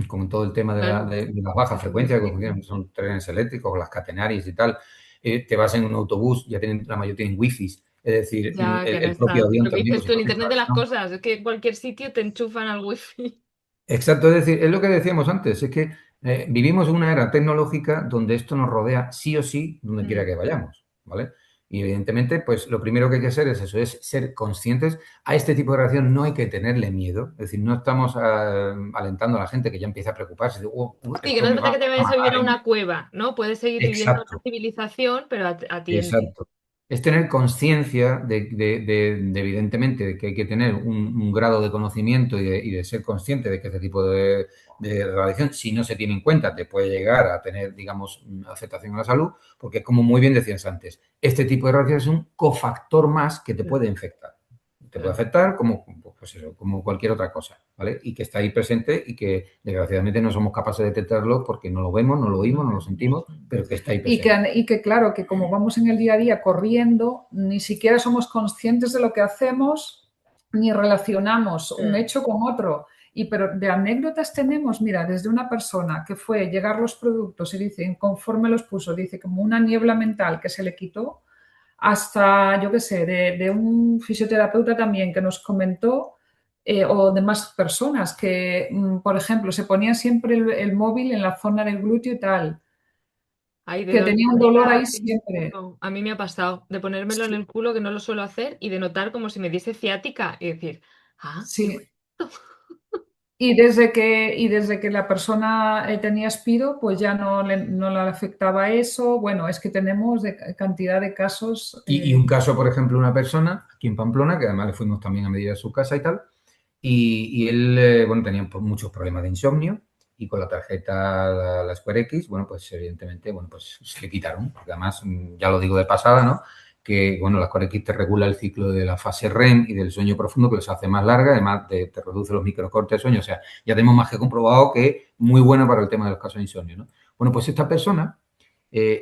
con todo el tema de, claro, de las bajas frecuencias, que funcionan, son trenes eléctricos, las catenarias y tal. Te vas en un autobús, ya tienen, la mayoría tienen wifi. Es decir, ya que ahora el propio está. avión Lo que también, dices pues tú, el igual que Internet de las ¿no? cosas, es que en cualquier sitio te enchufan al wifi. Exacto, es decir, es lo que decíamos antes, es que vivimos en una era tecnológica donde esto nos rodea sí o sí donde quiera que vayamos, ¿vale? Y evidentemente, pues lo primero que hay que hacer es eso, es ser conscientes. A este tipo de reacción no hay que tenerle miedo, es decir, no estamos alentando a la gente que ya empieza a preocuparse de, Sí, que no esto hace me falta va que te a vayas a vivir a matar. una cueva, ¿no? Puedes seguir viviendo en la Exacto. civilización, pero a tiempo. Exacto. Es tener conciencia evidentemente, de que hay que tener un grado de conocimiento y de ser consciente de que este tipo de radiación, si no se tiene en cuenta, te puede llegar a tener, digamos, afectación a la salud, porque como muy bien decías antes, este tipo de radiación es un cofactor más que te puede Claro, infectar. Te puede claro. afectar como, pues eso, como cualquier otra cosa, ¿vale? Y que está ahí presente y que desgraciadamente no somos capaces de detectarlo porque no lo vemos, no lo oímos, no lo sentimos, pero que está ahí presente. y que claro, que como vamos en el día a día corriendo, ni siquiera somos conscientes de lo que hacemos ni relacionamos un Mm. hecho con otro. Y pero de anécdotas tenemos, mira, desde una persona que fue llegar los productos y dice, conforme los puso, dice como una niebla mental que se le quitó, hasta, yo qué sé, de un fisioterapeuta también que nos comentó, o de más personas que, por ejemplo, se ponían siempre el móvil en la zona del glúteo y tal, Ay, de que dolor tenía un dolor ahí siempre. no, a mí me ha pasado de ponérmelo en Sí, el culo, que no lo suelo hacer, y de notar como si me diese ciática y decir, qué sí. bonito. Y desde que la persona tenía Spiro, pues ya no le afectaba eso. Bueno, es que tenemos cantidad de casos. Y un caso, por ejemplo, una persona aquí en Pamplona, que además le fuimos también a medir a su casa y tal, y él, bueno, tenía muchos problemas de insomnio y con la tarjeta, la Square X, bueno, pues evidentemente, bueno, pues se le quitaron, porque además, ya lo digo de pasada, ¿no? Que, bueno, la Square X te regula el ciclo de la fase REM y del sueño profundo, que los hace más larga, además te reduce los microcortes de sueño, o sea, ya tenemos más que comprobado que muy buena para el tema de los casos de insomnio, ¿no? Bueno, pues esta persona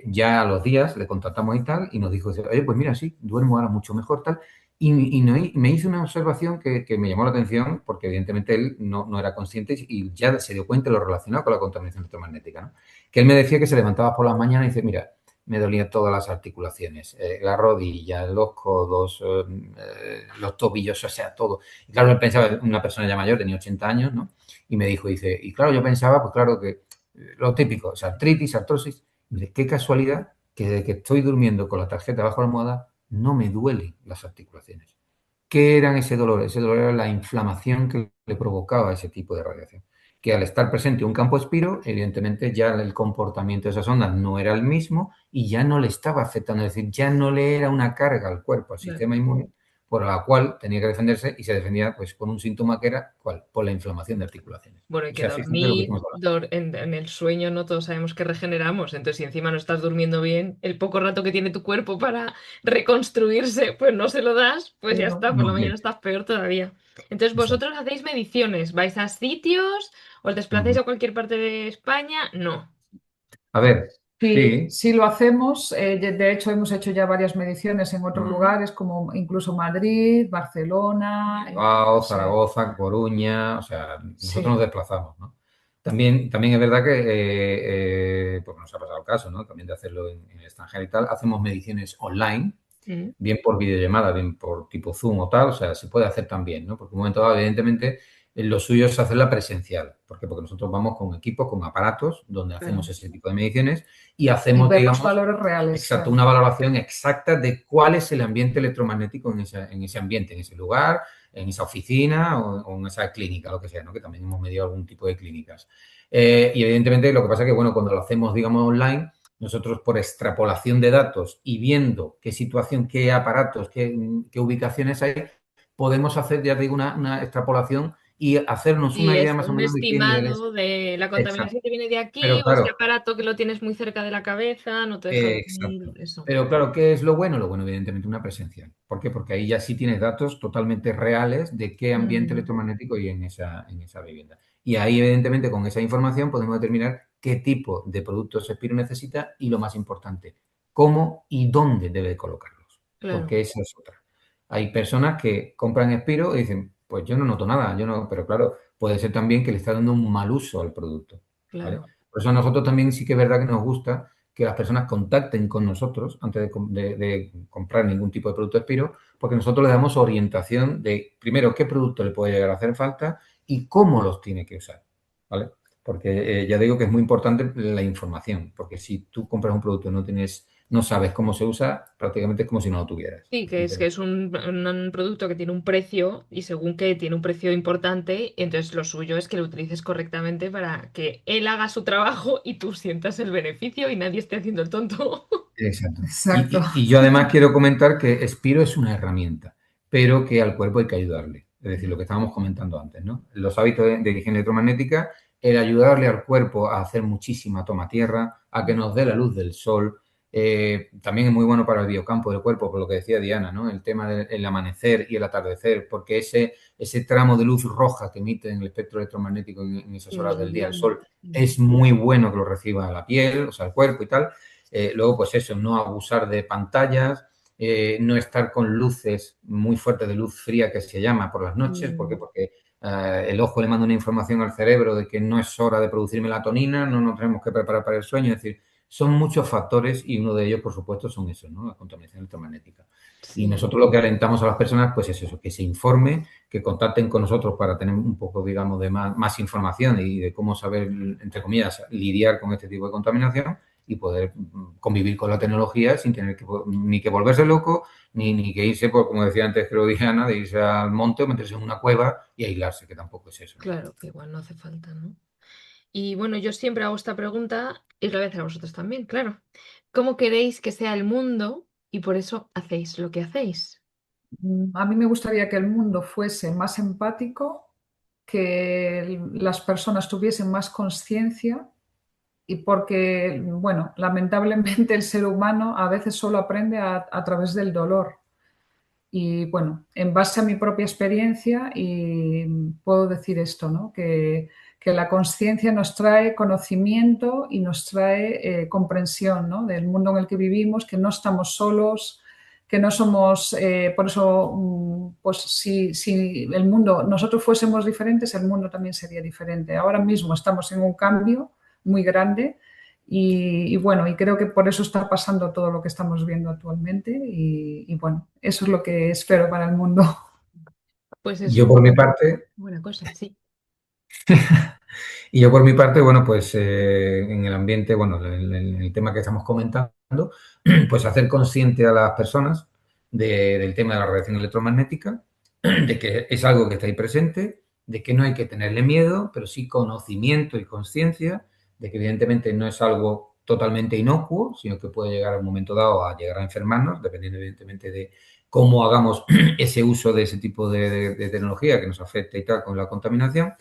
ya a los días le contactamos y tal, y nos dijo, oye, pues mira, sí, duermo ahora mucho mejor, tal. Me hizo una observación que me llamó la atención, porque evidentemente él no era consciente y ya se dio cuenta de lo relacionado con la contaminación electromagnética, ¿no? Que él me decía que se levantaba por las mañanas y dice, mira, me dolían todas las articulaciones, la rodilla, los codos, los tobillos, o sea, todo. Y claro, él pensaba, una persona ya mayor, tenía 80 años, ¿no? Y me dijo, y claro, yo pensaba, pues claro que lo típico, o sea, artritis, artrosis, qué casualidad que desde que estoy durmiendo con la tarjeta bajo la almohada no me duelen las articulaciones. ¿Qué era ese dolor? Ese dolor era la inflamación que le provocaba ese tipo de radiación. Que al estar presente un campo espiro, evidentemente ya el comportamiento de esas ondas no era el mismo y ya no le estaba afectando, es decir, ya no le era una carga al cuerpo, al sistema inmune, por la cual tenía que defenderse y se defendía pues con un síntoma que era, ¿cuál? Por la inflamación de articulaciones. Bueno, y O que sea, fíjate de lo que dormir estamos hablando. en el sueño no todos sabemos que regeneramos, entonces si encima no estás durmiendo bien, el poco rato que tiene tu cuerpo para reconstruirse, pues no se lo das, pues ya está, por No, la mañana bien. estás peor todavía. Entonces Exacto. vosotros hacéis mediciones, vais a sitios, os desplazáis Ujú. a cualquier parte de España, no. A ver, Sí, sí. sí lo hacemos. De hecho, hemos hecho ya varias mediciones en otros lugares, como incluso Madrid, Barcelona. Bilbao, Sí, Zaragoza, Coruña, o sea, nosotros nos sí. desplazamos, ¿no? También es verdad que, pues nos ha pasado el caso, ¿no? También de hacerlo en el extranjero y tal, hacemos mediciones online, Mm. bien por videollamada, bien por tipo Zoom o tal, o sea, se puede hacer también, ¿no? Porque en un momento dado, evidentemente, lo suyo es hacerla presencial. ¿Por qué? Porque nosotros vamos con equipos, con aparatos, donde hacemos Claro. ese tipo de mediciones y Y hacemos, ver los digamos, valores reales, exacto, claro. una valoración exacta de cuál es el ambiente electromagnético en ese ambiente, en ese lugar, en esa oficina o en esa clínica, lo que sea, ¿no? Que también hemos medido algún tipo de clínicas. Y evidentemente lo que pasa es que, bueno, cuando lo hacemos, digamos, online, nosotros por extrapolación de datos y viendo qué situación, qué aparatos, qué ubicaciones hay, podemos hacer, ya te digo, una extrapolación y hacernos Y una idea es más o un menos de qué niveles. estimado de la Exacto. contaminación que viene de aquí Pero o ese claro, aparato que lo tienes muy cerca de la cabeza, no te deja dormir, exacto. eso. Pero claro, ¿qué es lo bueno? Lo bueno, evidentemente, una presencial. ¿Por qué? Porque ahí ya sí tienes datos totalmente reales de qué ambiente Mm. electromagnético hay en esa vivienda. Y ahí, evidentemente, con esa información podemos determinar qué tipo de productos Espiro necesita y, lo más importante, cómo y dónde debe colocarlos. Claro, Porque esa es otra. Hay personas que compran Espiro y dicen, pues yo no noto nada, yo no, pero claro, puede ser también que le está dando un mal uso al producto. ¿Vale? claro. Por eso a nosotros también sí que es verdad que nos gusta que las personas contacten con nosotros antes de comprar ningún tipo de producto Espiro, porque nosotros le damos orientación de, primero, qué producto le puede llegar a hacer falta y cómo los tiene que usar, ¿vale? Porque ya digo que es muy importante la información, porque si tú compras un producto y no sabes cómo se usa, prácticamente es como si no lo tuvieras. Sí, que es un producto que tiene un precio y según que tiene un precio importante, entonces lo suyo es que lo utilices correctamente para que él haga su trabajo y tú sientas el beneficio y nadie esté haciendo el tonto. Exacto. Exacto. Y yo además quiero comentar que Espiro es una herramienta, pero que al cuerpo hay que ayudarle. Es decir, lo que estábamos comentando antes, ¿no? Los hábitos de higiene electromagnética, el ayudarle al cuerpo a hacer muchísima toma tierra, a que nos dé la luz del sol. También es muy bueno para el biocampo del cuerpo, por lo que decía Diana, ¿no? El tema del amanecer y el atardecer, porque ese tramo de luz roja que emite en el espectro electromagnético en esas Y nos horas del día el ayudan. sol es muy bueno que lo reciba la piel, o sea, el cuerpo y tal. Luego, pues eso, no abusar de pantallas, no estar con luces muy fuertes de luz fría que se llama por las noches, Mm. porque el ojo le manda una información al cerebro de que no es hora de producir melatonina, no nos tenemos que preparar para el sueño, es decir, son muchos factores y uno de ellos, por supuesto, son eso, ¿no? La contaminación electromagnética. Y Sí. nosotros lo que alentamos a las personas, pues es eso, que se informe, que contacten con nosotros para tener un poco, digamos, de más información y de cómo saber, entre comillas, lidiar con este tipo de contaminación y poder convivir con la tecnología sin tener ni que volverse loco, ni que irse, por, como decía antes, creo Diana, de irse al monte o meterse en una cueva y aislarse, que tampoco es eso, ¿no? Claro, que igual no hace falta, ¿no? Y bueno, yo siempre hago esta pregunta y os la voy a hacer a vosotros también, claro. ¿Cómo queréis que sea el mundo y por eso hacéis lo que hacéis? A mí me gustaría que el mundo fuese más empático, que las personas tuviesen más conciencia y porque, bueno, lamentablemente el ser humano a veces solo aprende a través del dolor. Y bueno, en base a mi propia experiencia, y puedo decir esto, ¿no? Que la conciencia nos trae conocimiento y nos trae comprensión, ¿no? Del mundo en el que vivimos, que no estamos solos, que no somos, por eso, pues si el mundo, nosotros fuésemos diferentes, el mundo también sería diferente. Ahora mismo estamos en un cambio muy grande y bueno, y creo que por eso está pasando todo lo que estamos viendo actualmente y bueno, eso es lo que espero para el mundo. Pues es Yo una por mi parte, buena cosa, sí. Y yo por mi parte, bueno, pues en el ambiente, bueno, en el tema que estamos comentando, pues hacer consciente a las personas del tema de la radiación electromagnética, de que es algo que está ahí presente, de que no hay que tenerle miedo, pero sí conocimiento y conciencia, de que evidentemente no es algo totalmente inocuo, sino que puede llegar a un momento dado a llegar a enfermarnos, dependiendo evidentemente de cómo hagamos ese uso de ese tipo de tecnología que nos afecta y tal con la contaminación.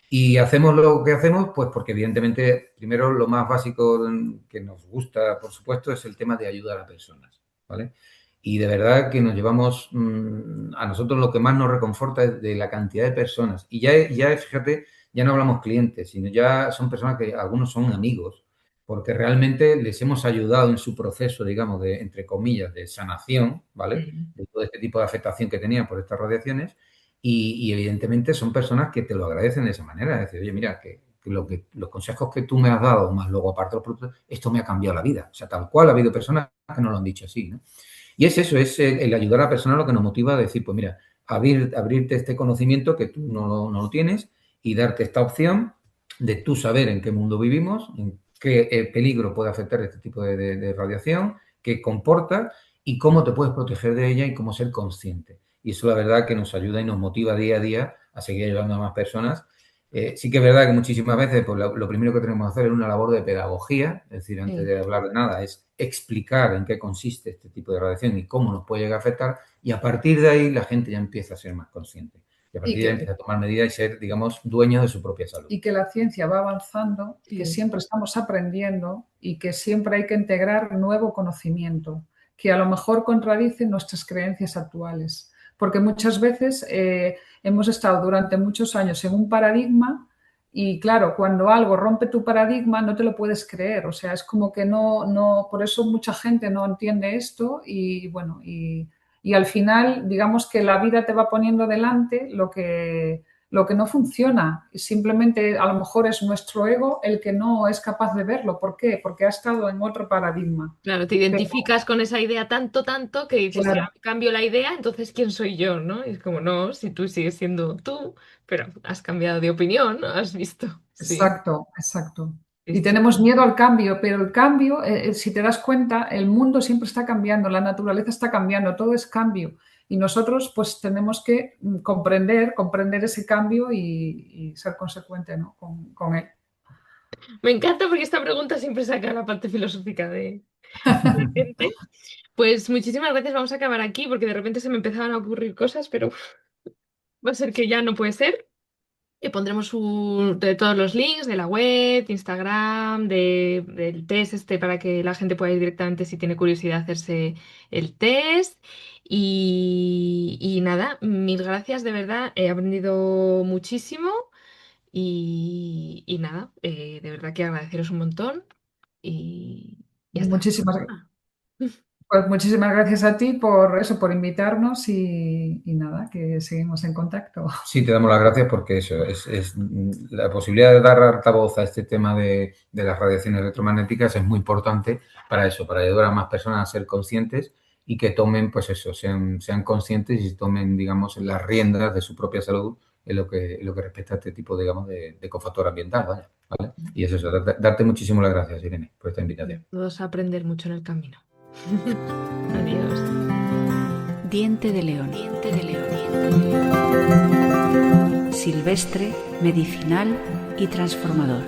Y hacemos lo que hacemos, pues porque evidentemente, primero, lo más básico que nos gusta, por supuesto, es el tema de ayudar a personas, ¿vale? Y de verdad que nos llevamos, a nosotros lo que más nos reconforta es de la cantidad de personas. Y ya, fíjate, ya no hablamos clientes, sino ya son personas que algunos son amigos, porque realmente les hemos ayudado en su proceso, digamos, de, entre comillas, de sanación, ¿vale? De todo este tipo de afectación que tenían por estas radiaciones. Y evidentemente son personas que te lo agradecen de esa manera. Es decir, oye, mira, que los consejos que tú me has dado, más luego aparte de los productos, esto me ha cambiado la vida. O sea, tal cual ha habido personas que nos lo han dicho así, ¿no? Y es eso, es el ayudar a la persona lo que nos motiva a decir, pues mira, abrirte este conocimiento que tú no lo tienes y darte esta opción de tú saber en qué mundo vivimos, en qué peligro puede afectar este tipo de radiación, qué comporta y cómo te puedes proteger de ella y cómo ser consciente. Y eso la verdad que nos ayuda y nos motiva día a día a seguir ayudando a más personas. Sí que es verdad que muchísimas veces pues, lo primero que tenemos que hacer es una labor de pedagogía, es decir, antes de hablar de nada, es explicar en qué consiste este tipo de radiación y cómo nos puede llegar a afectar, y a partir de ahí la gente ya empieza a ser más consciente. Y a partir de ahí empieza a tomar medidas y ser, digamos, dueños de su propia salud. Y que la ciencia va avanzando, y que siempre estamos aprendiendo y que siempre hay que integrar nuevo conocimiento, que a lo mejor contradice nuestras creencias actuales. Porque muchas veces hemos estado durante muchos años en un paradigma y claro, cuando algo rompe tu paradigma no te lo puedes creer. O sea, es como que no, por eso mucha gente no entiende esto y bueno, y al final digamos que la vida te va poniendo delante lo que no funciona. Simplemente a lo mejor es nuestro ego el que no es capaz de verlo. ¿Por qué? Porque ha estado en otro paradigma. Claro, te identificas con esa idea tanto que dices, Claro. si cambio la idea, entonces ¿quién soy yo? ¿No? Y es como, no, si tú sigues siendo tú, pero has cambiado de opinión, ¿no? Has visto. Sí, Exacto, exacto. sí, Y sí. tenemos miedo al cambio, pero el cambio, si te das cuenta, el mundo siempre está cambiando, la naturaleza está cambiando, todo es cambio. Y nosotros pues tenemos que comprender ese cambio y ser consecuente, ¿no? con él. Me encanta porque esta pregunta siempre saca la parte filosófica de gente. Pues muchísimas gracias, vamos a acabar aquí porque de repente se me empezaban a ocurrir cosas, pero va a ser que ya no puede ser. Y pondremos de todos los links de la web, de Instagram, del test este para que la gente pueda ir directamente si tiene curiosidad a hacerse el test. Y nada, mil gracias, de verdad, he aprendido muchísimo y nada, de verdad que agradeceros un montón y hasta la Muchísimas, próxima. pues muchísimas gracias a ti por eso, por invitarnos y nada, que seguimos en contacto. Sí, te damos las gracias porque eso es la posibilidad de dar altavoz a este tema de las radiaciones electromagnéticas es muy importante para eso, para ayudar a más personas a ser conscientes y que tomen, pues eso, sean conscientes y tomen, digamos, las riendas de su propia salud en lo que respecta a este tipo, digamos, de cofactor ambiental, vaya, ¿vale? Y es eso, darte muchísimas las gracias, Irene, por esta invitación. Todos a aprender mucho en el camino. Adiós. Diente de león. Diente de león. Silvestre, medicinal y transformador.